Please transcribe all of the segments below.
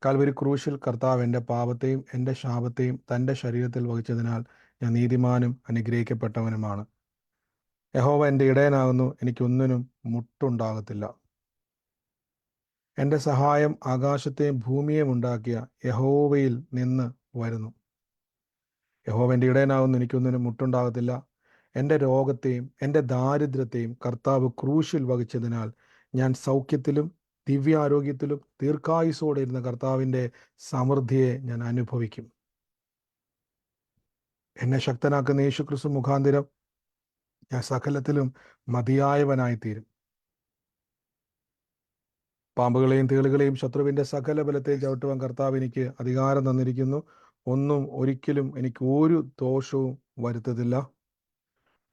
Calvary ക്രൂശിൽ കർത്താവ് എൻ്റെ പാപത്തെയും എൻ്റെ ശാപത്തെയും തൻ്റെ ശരീരത്തിൽ വഹിച്ചതിനാൽ ഞാൻ നീതിമാനും അനുഗ്രഹിക്കപ്പെട്ടവനുമാണ്. യഹോവ എൻ്റെ ഇടയനാകുന്നു, എനിക്കൊന്നിനും മുട്ടുണ്ടാകത്തില്ല. എൻ്റെ സഹായം ആകാശത്തെയും ഭൂമിയെയും ഉണ്ടാക്കിയ യഹോവയിൽ നിന്ന് വരുന്നു. യഹോവ എൻ്റെ ഇടയനാകുന്നു, എനിക്കൊന്നിനും മുട്ടുണ്ടാകത്തില്ല. എൻ്റെ രോഗത്തെയും എൻ്റെ ദാരിദ്ര്യത്തെയും കർത്താവ് ക്രൂശിൽ വഹിച്ചതിനാൽ ഞാൻ സൗഖ്യത്തിലും ദിവ്യാരോഗ്യത്തിലും ദീർഘായുസോടെ ഇരുന്ന കർത്താവിൻ്റെ സമൃദ്ധിയെ ഞാൻ അനുഭവിക്കും. എന്നെ ശക്തനാക്കുന്ന യേശുക്രിസ്തു മുഖാന്തരം ഞാൻ സകലത്തിലും മതിയായവനായിത്തീരും. പാമ്പുകളെയും തേളുകളെയും ശത്രുവിൻ്റെ സകല ബലത്തെയും ചവിട്ടുവാൻ കർത്താവ് എനിക്ക് അധികാരം തന്നിരിക്കുന്നു. ഒരിക്കലും എനിക്ക് ഒരു ദോഷവും വരുത്തതില്ല.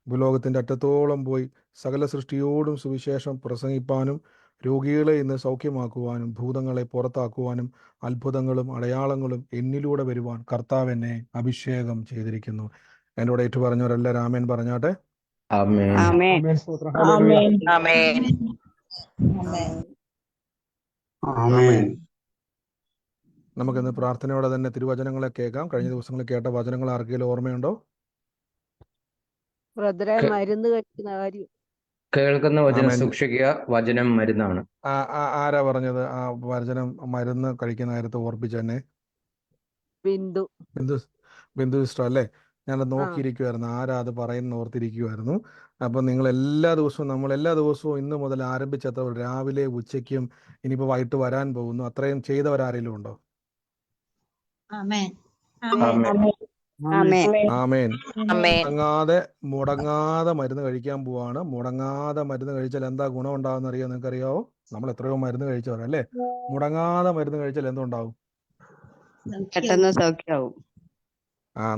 ഭൂലോകത്തിൻ്റെ അറ്റത്തോളം പോയി സകല സൃഷ്ടിയോടും സുവിശേഷം പ്രസംഗിപ്പാനും രോഗികളെ ഇന്ന് സൗഖ്യമാക്കുവാനും ഭൂതങ്ങളെ പുറത്താക്കുവാനും അത്ഭുതങ്ങളും അടയാളങ്ങളും എന്നിലൂടെ വരുവാൻ കർത്താവ് എന്നെ അഭിഷേകം ചെയ്തിരിക്കുന്നു. എന്നോട് ഏറ്റു പറഞ്ഞവരെല്ലാം ആമേൻ പറഞ്ഞാട്ടെ. നമുക്കിന്ന് പ്രാർത്ഥനയോടെ തന്നെ തിരുവചനങ്ങളെ കേൾക്കാം. കഴിഞ്ഞ ദിവസങ്ങളിൽ കേട്ട വചനങ്ങൾ ആർക്കെങ്കിലും ഓർമ്മയുണ്ടോ? മരുന്ന് കഴിക്കുന്ന കാര്യം കേൾക്കുന്ന വചനം സൂക്ഷിക്കുക, വചനം മരുന്നാണ്. ആരാ പറഞ്ഞത് ആ വചനം മരുന്ന് കഴിക്കുന്ന കാര്യത്തെ ഓർപ്പിച്ചെന്നെ? ബിന്ദു സിസ്റ്റർ അല്ലേ? ഞാനത് നോക്കിയിരിക്കുമായിരുന്നു, ആരാ അത് പറയുന്ന ഓർത്തിരിക്കുമായിരുന്നു. അപ്പം നിങ്ങൾ നമ്മൾ എല്ലാ ദിവസവും ഇന്ന് മുതൽ ആരംഭിച്ചത്ര രാവിലെ ഉച്ചയ്ക്കും ഇനിയിപ്പോൾ വൈകിട്ട് വരാൻ പോകുന്നു, അത്രയും ചെയ്തവരാരെങ്കിലും ഉണ്ടോ? ആമേൻ. മുടങ്ങാതെ മരുന്ന് കഴിക്കാൻ പോവാണ്. മുടങ്ങാതെ മരുന്ന് കഴിച്ചാൽ എന്താ ഗുണം ഉണ്ടാവുന്ന അറിയാം? നിങ്ങൾക്ക് അറിയാവോ? നമ്മൾ എത്രയോ മരുന്ന് കഴിച്ചവരല്ലേ. മുടങ്ങാതെ മരുന്ന് കഴിച്ചാൽ എന്തുണ്ടാവും?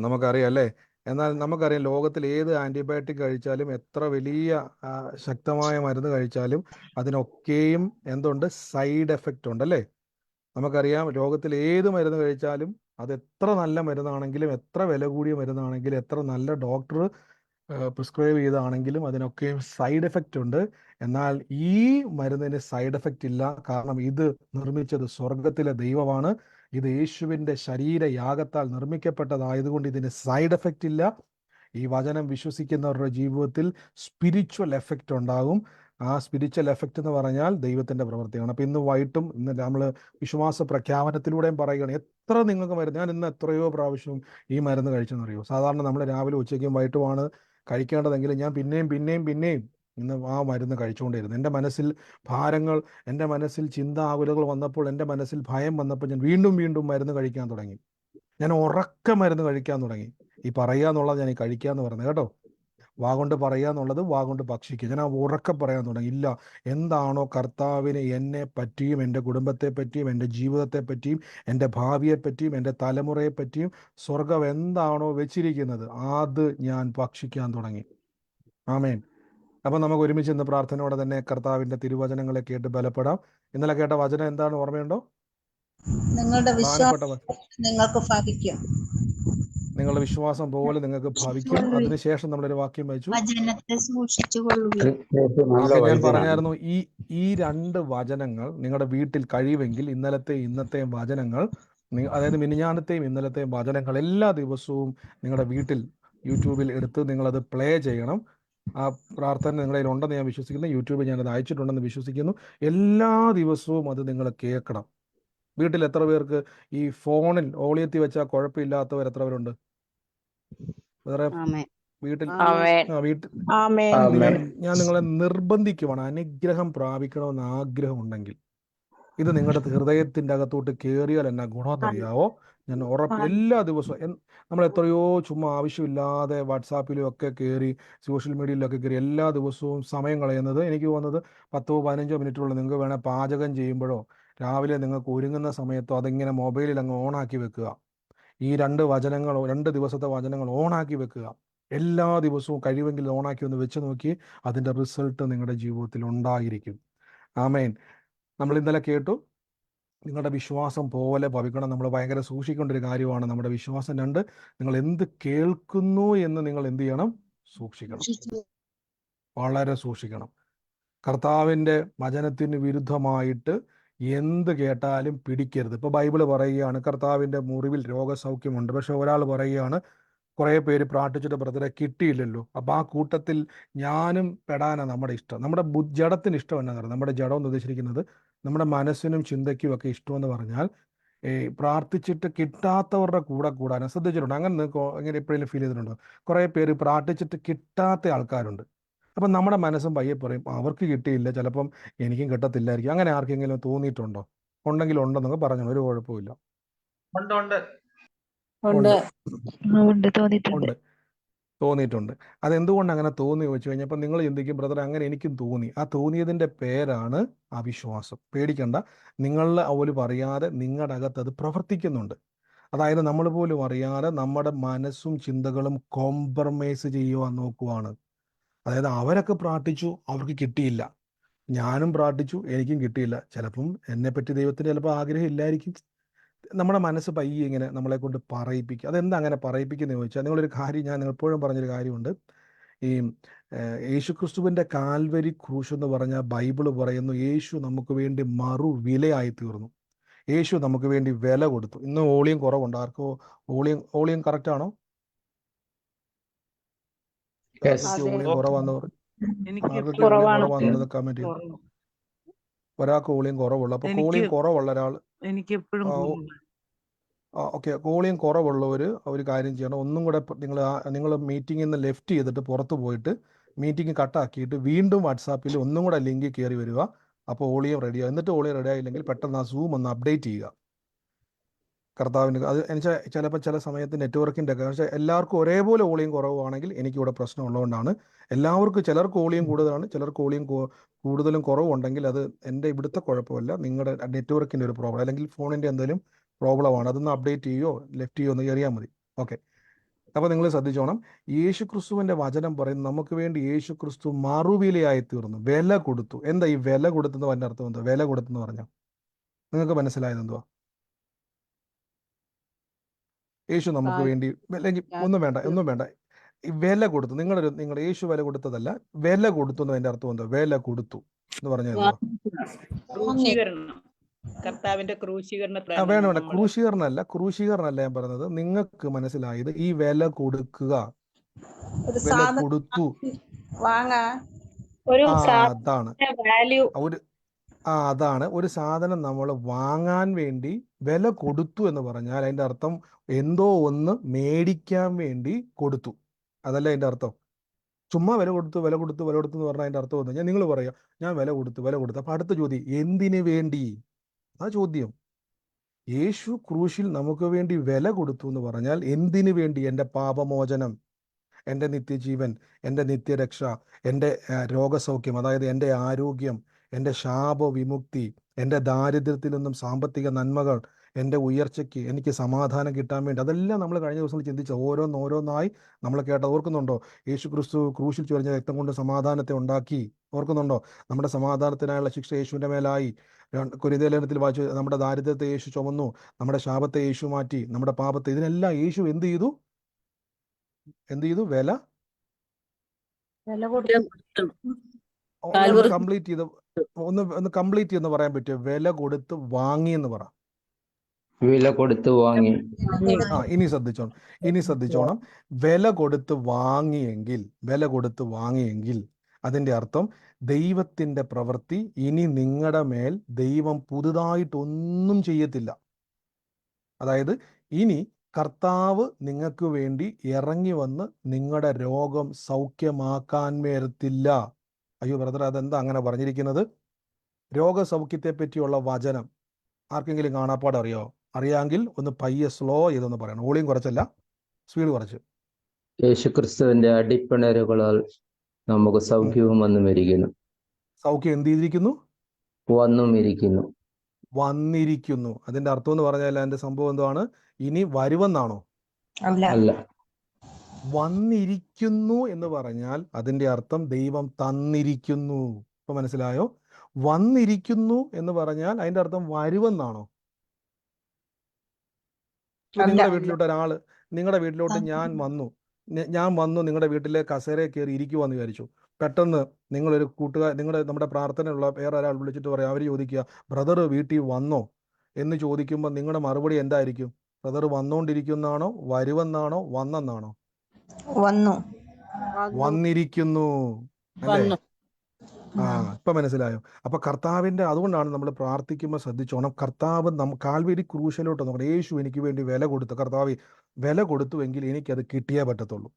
നമുക്കറിയാം അല്ലേ. എന്നാൽ നമുക്കറിയാം, ലോകത്തിൽ ഏത് ആന്റിബയോട്ടിക് കഴിച്ചാലും എത്ര വലിയ ശക്തമായ മരുന്ന് കഴിച്ചാലും അതിനൊക്കെയും എന്തുണ്ട്? സൈഡ് എഫക്റ്റ് ഉണ്ടല്ലേ. നമുക്കറിയാം, ലോകത്തിൽ ഏത് മരുന്ന് കഴിച്ചാലും അത് എത്ര നല്ല മരുന്നാണെങ്കിലും, എത്ര വില കൂടിയ മരുന്നാണെങ്കിലും, എത്ര നല്ല ഡോക്ടർ പ്രിസ്ക്രൈബ് ചെയ്താണെങ്കിലും അതിനൊക്കെയും സൈഡ് എഫക്റ്റ് ഉണ്ട്. എന്നാൽ ഈ മരുന്നിന് സൈഡ് എഫക്റ്റ് ഇല്ല. കാരണം ഇത് നിർമ്മിച്ചത് സ്വർഗത്തിലെ ദൈവമാണ്. ഇത് യേശുവിൻ്റെ ശരീരയാഗത്താൽ നിർമ്മിക്കപ്പെട്ടതായതുകൊണ്ട് ഇതിന് സൈഡ് എഫക്റ്റ് ഇല്ല. ഈ വചനം വിശ്വസിക്കുന്നവരുടെ ജീവിതത്തിൽ സ്പിരിച്വൽ എഫക്റ്റ് ഉണ്ടാകും. ആ സ്പിരിച്വൽ എഫക്റ്റ് എന്ന് പറഞ്ഞാൽ ദൈവത്തിൻ്റെ പ്രവൃത്തിയാണ്. അപ്പം ഇന്ന് വൈകിട്ടും ഇന്ന് നമ്മൾ വിശ്വാസ പ്രഖ്യാപനത്തിലൂടെയും പറയുകയാണ്, എത്ര നിങ്ങൾക്ക് മരുന്ന്, ഞാൻ ഇന്ന് എത്രയോ പ്രാവശ്യം ഈ മരുന്ന് കഴിച്ചെന്നറിയോ. സാധാരണ നമ്മൾ രാവിലെ ഉച്ചയ്ക്കും വൈകിട്ടുമാണ് കഴിക്കേണ്ടതെങ്കിലും ഞാൻ പിന്നെയും ഇന്ന് ആ മരുന്ന് കഴിച്ചുകൊണ്ടിരുന്നു. എൻ്റെ മനസ്സിൽ ഭാരങ്ങൾ, എൻ്റെ മനസ്സിൽ ചിന്താകുലകൾ വന്നപ്പോൾ, എൻ്റെ മനസ്സിൽ ഭയം വന്നപ്പോൾ ഞാൻ വീണ്ടും മരുന്ന് കഴിക്കാൻ തുടങ്ങി. ഞാൻ ഉറക്ക മരുന്ന് കഴിക്കാൻ തുടങ്ങി. ഈ പറയുക എന്നുള്ളത് ഞാൻ ഈ കഴിക്കാന്ന് പറഞ്ഞത് കേട്ടോ. വാഗൊണ്ട് പറയുക എന്നുള്ളത് വാഗൊണ്ട് ഭക്ഷിക്കുക. ഞാൻ ആ ഉറക്കെ പറയാൻ തുടങ്ങി. ഇല്ല, എന്താണോ കർത്താവിന് എന്നെ പറ്റിയും എൻ്റെ കുടുംബത്തെ പറ്റിയും എൻ്റെ ജീവിതത്തെ പറ്റിയും എൻ്റെ ഭാവിയെ പറ്റിയും എൻ്റെ തലമുറയെ പറ്റിയും സ്വർഗം എന്താണോ വെച്ചിരിക്കുന്നത് അത് ഞാൻ ഭക്ഷിക്കാൻ തുടങ്ങി. ആമേൻ. അപ്പം നമുക്ക് ഒരുമിച്ച് ഇന്ന് പ്രാർത്ഥനയോടെ തന്നെ കർത്താവിൻ്റെ തിരുവചനങ്ങളെ കേട്ട് ബലപ്പെടാം. ഇന്നലെ കേട്ട വചനം എന്താണ്? ഓർമ്മയുണ്ടോ? നിങ്ങളുടെ വിശ്വാസം നിങ്ങൾക്ക് ഫലിക്കും. നിങ്ങളുടെ വിശ്വാസം പോലെ നിങ്ങൾക്ക് ഭവിക്കും. അതിനുശേഷം നമ്മളൊരു വാക്യം വായിച്ചു. ഞാൻ പറഞ്ഞായിരുന്നു, ഈ രണ്ട് വചനങ്ങൾ നിങ്ങളുടെ വീട്ടിൽ കഴിയുമെങ്കിൽ ഇന്നത്തെയും വചനങ്ങൾ, അതായത് മിനിഞ്ഞാന്നത്തെയും ഇന്നലത്തെയും വചനങ്ങൾ എല്ലാ ദിവസവും നിങ്ങളുടെ വീട്ടിൽ യൂട്യൂബിൽ എടുത്ത് നിങ്ങളത് പ്ലേ ചെയ്യണം. ആ പ്രാർത്ഥന നിങ്ങളുടെ കയ്യിൽ ഉണ്ടെന്ന് ഞാൻ വിശ്വസിക്കുന്നു. യൂട്യൂബിൽ ഞാനത് അയച്ചിട്ടുണ്ടെന്ന് വിശ്വസിക്കുന്നു. എല്ലാ ദിവസവും അത് നിങ്ങൾ കേൾക്കണം. വീട്ടിൽ എത്ര പേർക്ക് ഈ ഫോണിൽ ഓളിയത്തി വെച്ചാൽ കുഴപ്പമില്ലാത്തവർ എത്ര പേരുണ്ട്? വീട്ടിൽ ഞാൻ നിങ്ങളെ നിർബന്ധിക്കുവാണ്, അനുഗ്രഹം പ്രാപിക്കണമെന്ന് ആഗ്രഹമുണ്ടെങ്കിൽ ഇത് നിങ്ങളുടെ ഹൃദയത്തിൻ്റെ അകത്തോട്ട് കയറിയാൽ എന്നാ ഗുണമെന്നറിയാവോ? ഞാൻ എല്ലാ ദിവസവും നമ്മൾ എത്രയോ ചുമ്മാ ആവശ്യമില്ലാതെ വാട്സാപ്പിലും ഒക്കെ കയറി സോഷ്യൽ മീഡിയയിലൊക്കെ കയറി എല്ലാ ദിവസവും സമയം കളയുന്നത്. എനിക്ക് തോന്നുന്നത് 10-15 മിനിറ്റുള്ള, നിങ്ങൾക്ക് വേണേൽ പാചകം ചെയ്യുമ്പോഴോ രാവിലെ നിങ്ങൾക്ക് ഒരുങ്ങുന്ന സമയത്തോ അതിങ്ങനെ മൊബൈലിൽ അങ്ങ് ഓണാക്കി വെക്കുക. ഈ 2 ദിവസത്തെ വചനങ്ങൾ ഓണാക്കി വെക്കുക. എല്ലാ ദിവസവും കഴിവെങ്കിൽ ഓണാക്കി ഒന്ന് വെച്ച് നോക്കി, അതിൻ്റെ റിസൾട്ട് നിങ്ങളുടെ ജീവിതത്തിൽ ഉണ്ടായിരിക്കും. ആമേൻ. നമ്മൾ ഇന്നലെ കേട്ടു, നിങ്ങളുടെ വിശ്വാസം പോലെ ഭവിക്കണം. നമ്മൾ ഭയങ്കര സൂക്ഷിക്കേണ്ട ഒരു കാര്യമാണ് നമ്മുടെ വിശ്വാസം. 2, നിങ്ങൾ എന്ത് കേൾക്കുന്നു എന്ന് നിങ്ങൾ എന്ത് ചെയ്യണം? സൂക്ഷിക്കണം, വളരെ സൂക്ഷിക്കണം. കർത്താവിൻ്റെ വചനത്തിന് വിരുദ്ധമായിട്ട് എന്ത് കേട്ടാലും പിടിക്കരുത്. ഇപ്പോൾ ബൈബിള് പറയുകയാണ് കർത്താവിൻ്റെ മുറിവിൽ രോഗസൗഖ്യമുണ്ട്. പക്ഷെ ഒരാൾ പറയുകയാണ് കുറേ പേര് പ്രാർത്ഥിച്ചിട്ട് ബ്രദറെ കിട്ടിയില്ലല്ലോ. അപ്പോൾ ആ കൂട്ടത്തിൽ ഞാനും പെടാനാണ് നമ്മുടെ ഇഷ്ടം. നമ്മുടെ ജഡത്തിന് ഇഷ്ടം എന്നാന്ന് പറയുന്നത്, നമ്മുടെ ജഡം എന്ന് ഉദ്ദേശിച്ചിരിക്കുന്നത് നമ്മുടെ മനസ്സിനും ചിന്തയ്ക്കും ഒക്കെ ഇഷ്ടമെന്ന് പറഞ്ഞാൽ പ്രാർത്ഥിച്ചിട്ട് കിട്ടാത്തവരുടെ കൂടെ കൂടാനും. ശ്രദ്ധിച്ചിട്ടുണ്ട് അങ്ങനെ? നിങ്ങൾക്ക് ഇങ്ങനെ എപ്പോഴെങ്കിലും ഫീൽ ചെയ്തിട്ടുണ്ടോ? കുറേ പേര് പ്രാർത്ഥിച്ചിട്ട് കിട്ടാത്ത ആൾക്കാരുണ്ട്. അപ്പം നമ്മുടെ മനസ്സും പയ്യെ പറയും അവർക്ക് കിട്ടിയില്ല, ചിലപ്പം എനിക്കും കിട്ടത്തില്ലായിരിക്കും. അങ്ങനെ ആർക്കെങ്കിലും തോന്നിയിട്ടുണ്ടോ? ഉണ്ടെങ്കിൽ ഉണ്ടെന്നൊക്കെ പറഞ്ഞു, ഒരു കുഴപ്പമില്ല. ഉണ്ട് ഉണ്ട് ഉണ്ട് ഉണ്ട് തോന്നിയിട്ടുണ്ട്. ഉണ്ട് തോന്നിയിട്ടുണ്ട്. അതെന്തുകൊണ്ട് അങ്ങനെ തോന്നി ചോദിച്ചു കഴിഞ്ഞപ്പോൾ നിങ്ങൾ ചിന്തിക്കും ബ്രദർ അങ്ങനെ എനിക്കും തോന്നി. ആ തോന്നിയതിൻ്റെ പേരാണ് അവിശ്വാസം. പേടിക്കണ്ട, നിങ്ങളിൽ പോലും അറിയാതെ നിങ്ങളുടെ അകത്ത് അത് പ്രവർത്തിക്കുന്നുണ്ട്. അതായത് നമ്മൾ പോലും അറിയാതെ നമ്മുടെ മനസ്സും ചിന്തകളും കോംപ്രമൈസ് ചെയ്യുവാൻ നോക്കുവാണ്. അതായത് അവരൊക്കെ പ്രാർത്ഥിച്ചു, അവർക്ക് കിട്ടിയില്ല. ഞാനും പ്രാർത്ഥിച്ചു, എനിക്കും കിട്ടിയില്ല. ചിലപ്പം എന്നെപ്പറ്റി ദൈവത്തിന് ചിലപ്പോൾ ആഗ്രഹം ഇല്ലായിരിക്കും. നമ്മുടെ മനസ്സ് പയ്യെ ഇങ്ങനെ നമ്മളെ കൊണ്ട് പറയിപ്പിക്കുക. അതെന്താ അങ്ങനെ പറയിപ്പിക്കുന്നത് ചോദിച്ചാൽ, നിങ്ങളൊരു കാര്യം, ഞാൻ എപ്പോഴും പറഞ്ഞൊരു കാര്യമുണ്ട്. ഈ യേശുക്രിസ്തുവിൻ്റെ കാൽവരി ക്രൂശ് എന്ന് പറഞ്ഞാൽ ബൈബിള് പറയുന്നു യേശു നമുക്ക് വേണ്ടി മറുവിലയായി തീർന്നു. യേശു നമുക്ക് വേണ്ടി വില കൊടുത്തു. ഇന്ന് വോളിയം കുറവുണ്ട്. ആർക്കോ വോളിയം കറക്റ്റ് ആണോ? വോളിയം കുറവാന്ന് പറഞ്ഞു. ആർക്കൊക്കെ വോളിയം കുറവാന്നുള്ളത് കമന്റ് ചെയ്തു. ഒരാൾക്ക് വോളിയം കുറവുള്ളൂ. അപ്പോൾ വോളിയം കുറവുള്ള ഒരാൾ, ഓക്കെ, വോളിയം കുറവുള്ളവർ ഒരു കാര്യം ചെയ്യണം. ഒന്നും കൂടെ നിങ്ങൾ മീറ്റിങ്ങിൽ നിന്ന് ലെഫ്റ്റ് ചെയ്തിട്ട് പുറത്ത് പോയിട്ട് മീറ്റിംഗ് കട്ടാക്കിയിട്ട് വീണ്ടും വാട്സാപ്പിൽ ഒന്നും കൂടെ ലിങ്കിൽ കയറി വരിക. അപ്പോൾ വോളിയം റെഡിയാകും. എന്നിട്ട് വോളിയം റെഡി ആയില്ലെങ്കിൽ പെട്ടെന്ന് ആ സൂം ഒന്ന് അപ്ഡേറ്റ് ചെയ്യുക. കർത്താവിന് അത് എനിക്ക് ചിലപ്പോൾ ചില സമയത്ത് നെറ്റ്വർക്കിൻ്റെ ഒക്കെ, പക്ഷേ എല്ലാവർക്കും ഒരേപോലെ വോളിയം കുറവാണെങ്കിൽ എനിക്കിവിടെ പ്രശ്നം ഉള്ളതുകൊണ്ടാണ്. എല്ലാവർക്കും, ചിലർക്ക് വോളിയം കൂടുതലാണ്, ചിലർക്ക് വോളിയം കൂടുതലും കുറവുണ്ടെങ്കിൽ അത് എൻ്റെ ഇവിടുത്തെ കുഴപ്പമല്ല, നിങ്ങളുടെ നെറ്റ്വർക്കിൻ്റെ ഒരു പ്രോബ്ലം അല്ലെങ്കിൽ ഫോണിൻ്റെ എന്തെങ്കിലും പ്രോബ്ലമാണ്. അതൊന്ന് അപ്ഡേറ്റ് ചെയ്യുകയോ ലെഫ്റ്റ് ചെയ്യുകയോ ഒന്ന് അറിയാൽ മതി. ഓക്കെ, അപ്പോൾ നിങ്ങൾ ശ്രദ്ധിച്ചോണം. യേശു ക്രിസ്തുവിൻ്റെ വചനം പറയുന്നത് നമുക്ക് വേണ്ടി യേശു ക്രിസ്തു മറുവിലയായി തീർന്നു, വില കൊടുത്തു. എന്താ ഈ വില കൊടുത്തെന്ന് പറഞ്ഞ അർത്ഥം എന്താ? വില കൊടുത്തെന്ന് പറഞ്ഞാൽ നിങ്ങൾക്ക് മനസ്സിലായത് എന്തുവാ? യേശു നമുക്ക് വേണ്ടി, അല്ലെങ്കിൽ ഒന്നും വേണ്ട, ഈ വില കൊടുത്തു. നിങ്ങളുടെ യേശു വില കൊടുത്തതല്ല, വില കൊടുത്തു എന്ന് അതിൻ്റെ അർത്ഥം എന്താ? വില കൊടുത്തു എന്ന് പറഞ്ഞാൽ എന്തുവാ? വേണ്ട, ക്രൂശീകരണമല്ല ഞാൻ പറഞ്ഞത്. നിങ്ങൾക്ക് മനസ്സിലായത് ഈ വില കൊടുക്കുക, വില കൊടുത്തു. അതാണ് ഒരു സാധനം നമ്മൾ വാങ്ങാൻ വേണ്ടി വില കൊടുത്തു എന്ന് പറഞ്ഞാൽ അതിൻ്റെ അർത്ഥം എന്തോ ഒന്ന് മേടിക്കാൻ വേണ്ടി കൊടുത്തു. അതല്ല അതിൻ്റെ അർത്ഥം. ചുമ്മാ വില കൊടുത്തു എന്ന് പറഞ്ഞാൽ അതിൻ്റെ അർത്ഥം എന്ന് നിങ്ങൾ പറയാം ഞാൻ വില കൊടുത്തു. അപ്പം അടുത്ത ചോദ്യം, എന്തിനു വേണ്ടി? ആ ചോദ്യം. യേശു ക്രൂശിൽ നമുക്ക് വേണ്ടി വില കൊടുത്തു എന്ന് പറഞ്ഞാൽ എന്തിനു വേണ്ടി? എൻ്റെ പാപമോചനം, എൻ്റെ നിത്യജീവൻ, എൻ്റെ നിത്യരക്ഷ, എൻ്റെ രോഗസൗഖ്യം, അതായത് എൻ്റെ ആരോഗ്യം, എൻ്റെ ശാപവിമുക്തി, എൻ്റെ ദാരിദ്ര്യത്തിൽ നിന്നും സാമ്പത്തിക നന്മകൾ, എൻ്റെ ഉയർച്ചയ്ക്ക്, എനിക്ക് സമാധാനം കിട്ടാൻ വേണ്ടി. അതെല്ലാം നമ്മൾ കഴിഞ്ഞ ദിവസങ്ങൾ ചിന്തിച്ച ഓരോന്നോരോന്നായി നമ്മൾ കേട്ടത് ഓർക്കുന്നുണ്ടോ? യേശു ക്രിസ്തു ക്രൂശിൽ ചൊരിഞ്ഞ രക്തം കൊണ്ട് സമാധാനത്തെ ഉണ്ടാക്കി. ഓർക്കുന്നുണ്ടോ? നമ്മുടെ സമാധാനത്തിനായുള്ള ശിക്ഷ യേശുവിൻ്റെ മേലായി. കൊരിന്ത്യർ ലേഖനത്തിൽ വായിച്ചു, നമ്മുടെ ദാരിദ്ര്യത്തെ യേശു ചുമന്നു, നമ്മുടെ ശാപത്തെ യേശു മാറ്റി, നമ്മുടെ പാപത്തെ. ഇതിനെല്ലാം യേശു എന്ത് ചെയ്തു? വില കംപ്ലീറ്റ് ചെയ്ത് ഒന്ന് കംപ്ലീറ്റ് എന്ന് പറയാൻ പറ്റുമോ? വില കൊടുത്ത് വാങ്ങി എന്ന് പറ. വില കൊടുത്ത് വാങ്ങി. ഇനി ശ്രദ്ധിച്ചോണം. വില കൊടുത്ത് വാങ്ങിയെങ്കിൽ അതിൻ്റെ അർത്ഥം ദൈവത്തിൻ്റെ പ്രവൃത്തി ഇനി നിങ്ങളുടെ മേൽ ദൈവം പുതുതായിട്ടൊന്നും ചെയ്യത്തില്ല. അതായത് ഇനി കർത്താവ് നിങ്ങൾക്ക് വേണ്ടി ഇറങ്ങി വന്ന് നിങ്ങളുടെ രോഗം സൗഖ്യമാക്കാൻ വരത്തില്ല. അയ്യോ ബ്രദർ, അതെന്താ അങ്ങനെ പറഞ്ഞിരിക്കുന്നത്? രോഗസൗഖ്യത്തെ പറ്റിയുള്ള വചനം ആർക്കെങ്കിലും കാണാപ്പാട് അറിയോ? അറിയാമെങ്കിൽ ഒന്ന് പയ്യെ സ്ലോ ചെയ്തൊന്ന് പറയണം. വോളിയം കുറച്ചല്ല, സ്പീഡ് കുറച്ച്. യേശുക്രിസ്തുവിന്റെ അടിപ്പിണരുകളാൽ നമുക്ക് സൗഖ്യവും വന്നുമിരിക്കുന്നു. സൗഖ്യം എന്ത് ചെയ്തിരിക്കുന്നു? വന്നിരിക്കുന്നു. അതിന്റെ അർത്ഥം എന്ന് പറഞ്ഞാൽ അതിന്റെ സംഭവം എന്താണ്? ഇനി വരുമെന്നാണോ? അല്ല. വന്നിരിക്കുന്നു എന്ന് പറഞ്ഞാൽ അതിന്റെ അർത്ഥം ദൈവം തന്നിരിക്കുന്നു. ഇപ്പൊ മനസ്സിലായോ? വന്നിരിക്കുന്നു എന്ന് പറഞ്ഞാൽ അതിന്റെ അർത്ഥം വരുമെന്നാണോ? നിങ്ങളുടെ വീട്ടിലോട്ട് ഞാൻ വന്നു നിങ്ങളുടെ വീട്ടിലെ കസേരയിൽ കയറി ഇരിക്കുവാന്ന് വിചാരിച്ചു. പെട്ടെന്ന് നിങ്ങളൊരു നമ്മുടെ പ്രാർത്ഥനയുള്ള വേറെ ഒരാൾ വിളിച്ചിട്ട് പറയാം, അവർ ചോദിക്കുക ബ്രദർ വീട്ടിൽ വന്നോ എന്ന് ചോദിക്കുമ്പോൾ നിങ്ങളുടെ മറുപടി എന്തായിരിക്കും? ബ്രദർ വന്നുകൊണ്ടിരിക്കുന്നതാണോ, വരുമെന്നാണോ, വന്നെന്നാണോ? വന്നു. വന്നിരിക്കുന്നു അല്ലേ? വന്നു. ഇപ്പൊ മനസ്സിലായോ? അപ്പൊ കർത്താവിന്റെ, അതുകൊണ്ടാണ് നമ്മൾ പ്രാർത്ഥിക്കുമ്പോൾ ശ്രദ്ധിച്ചോണം, കർത്താവ് കാൽവരി ക്രൂശിലോട്ട് നോക്കണം. യേശു എനിക്ക് വേണ്ടി വില കൊടുത്തു. കർത്താവ് വില കൊടുത്തുവെങ്കിൽ എനിക്കത് കിട്ടിയേ പറ്റത്തുള്ളൂ.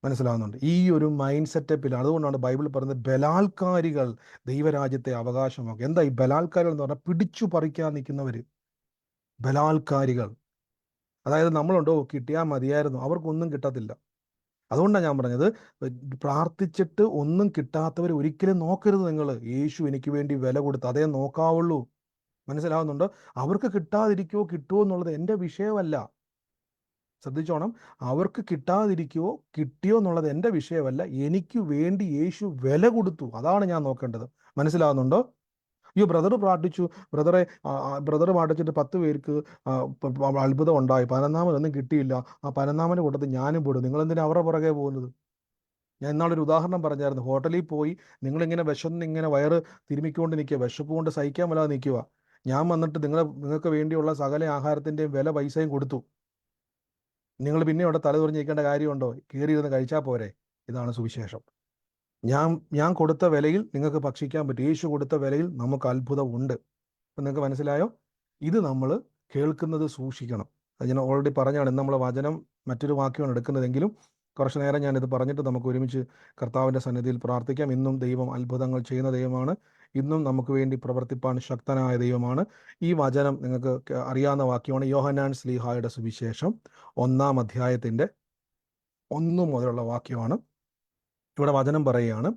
മനസ്സിലാവുന്നുണ്ട്? ഈ ഒരു മൈൻഡ് സെറ്റപ്പിലാണ്. അതുകൊണ്ടാണ് ബൈബിൾ പറയുന്നത് ബലാത്കാരികൾ ദൈവരാജ്യത്തെ അവകാശമാക്കും. എന്താ ഈ ബലാത്കാരികൾ എന്ന് പറഞ്ഞാൽ? പിടിച്ചു പറിക്കാൻ നിൽക്കുന്നവര് ബലാത്കാരികൾ. അതായത് നമ്മളുണ്ടോ കിട്ടിയാൽ മതിയായിരുന്നു, അവർക്കൊന്നും കിട്ടത്തില്ല. അതുകൊണ്ടാണ് ഞാൻ പറഞ്ഞത്, പ്രാർത്ഥിച്ചിട്ട് ഒന്നും കിട്ടാത്തവർ ഒരിക്കലും നോക്കരുത്. നിങ്ങൾ യേശു എനിക്ക് വേണ്ടി വില കൊടുത്ത് അതേ നോക്കാവുള്ളൂ. മനസ്സിലാവുന്നുണ്ടോ? അവർക്ക് കിട്ടാതിരിക്കുവോ കിട്ടുമോ എന്നുള്ളത് എൻ്റെ വിഷയമല്ല. ശ്രദ്ധിച്ചോണം. അവർക്ക് കിട്ടാതിരിക്കുവോ കിട്ടിയോ എന്നുള്ളത് എൻ്റെ വിഷയമല്ല. എനിക്ക് വേണ്ടി യേശു വില കൊടുത്തു, അതാണ് ഞാൻ നോക്കേണ്ടത്. മനസ്സിലാവുന്നുണ്ടോ? അയ്യോ ബ്രദർ പ്രാർത്ഥിച്ചു, ബ്രദർ പ്രാർത്ഥിച്ചിട്ട് 10 പേർക്ക് അത്ഭുതം ഉണ്ടായി, 11-ാമതൊന്നും കിട്ടിയില്ല, ആ 11-ാമന് കൂട്ടത്തിൽ ഞാനും പെടും. നിങ്ങളെന്തിനാ അവരുടെ പുറകെ പോകുന്നത്? ഞാൻ ഇന്നാളൊരു ഉദാഹരണം പറഞ്ഞായിരുന്നു. ഹോട്ടലിൽ പോയി നിങ്ങളിങ്ങനെ ഇങ്ങനെ വയറ് തിരുമിക്കൊണ്ട് നിൽക്കുക, വിശപ്പ് കൊണ്ട് സഹിക്കാൻ വല്ലാതെ നിൽക്കുക. ഞാൻ വന്നിട്ട് നിങ്ങൾക്ക് വേണ്ടിയുള്ള സകല ആഹാരത്തിൻ്റെയും വില പൈസയും കൊടുത്തു. നിങ്ങൾ പിന്നെ അവിടെ തല തുറഞ്ഞിരിക്കേണ്ട കാര്യമുണ്ടോ? കയറിയിരുന്ന് കഴിച്ചാൽ പോരെ? ഇതാണ് സുവിശേഷം. ഞാൻ കൊടുത്ത വിലയിൽ നിങ്ങൾക്ക് ഭക്ഷിക്കാൻ പറ്റും. യേശു കൊടുത്ത വിലയിൽ നമുക്ക് അത്ഭുതം ഉണ്ട്. അപ്പം നിങ്ങൾക്ക് മനസ്സിലായോ? ഇത് നമ്മൾ കേൾക്കുന്നത് സൂക്ഷിക്കണം. അത് ഞാൻ ഓൾറെഡി പറഞ്ഞാണ്. ഇന്ന് നമ്മൾ വചനം മറ്റൊരു വാക്യമാണ് എടുക്കുന്നതെങ്കിലും കുറച്ച് നേരം ഞാനിത് പറഞ്ഞിട്ട് നമുക്ക് ഒരുമിച്ച് കർത്താവിൻ്റെ സന്നിധിയിൽ പ്രാർത്ഥിക്കാം. ഇന്നും ദൈവം അത്ഭുതങ്ങൾ ചെയ്യുന്ന ദൈവമാണ്. ഇന്നും നമുക്ക് വേണ്ടി പ്രവർത്തിപ്പാൻ ശക്തനായ ദൈവമാണ്. ഈ വചനം നിങ്ങൾക്ക് അറിയാവുന്ന വാക്യമാണ്. യോഹന്നാൻ ശ്ലീഹായുടെ സുവിശേഷം 1-ാം അധ്യായത്തിൻ്റെ 1 മുതലുള്ള വാക്യമാണ്. ഇവിടെ വചനം പറയുകയാണ്,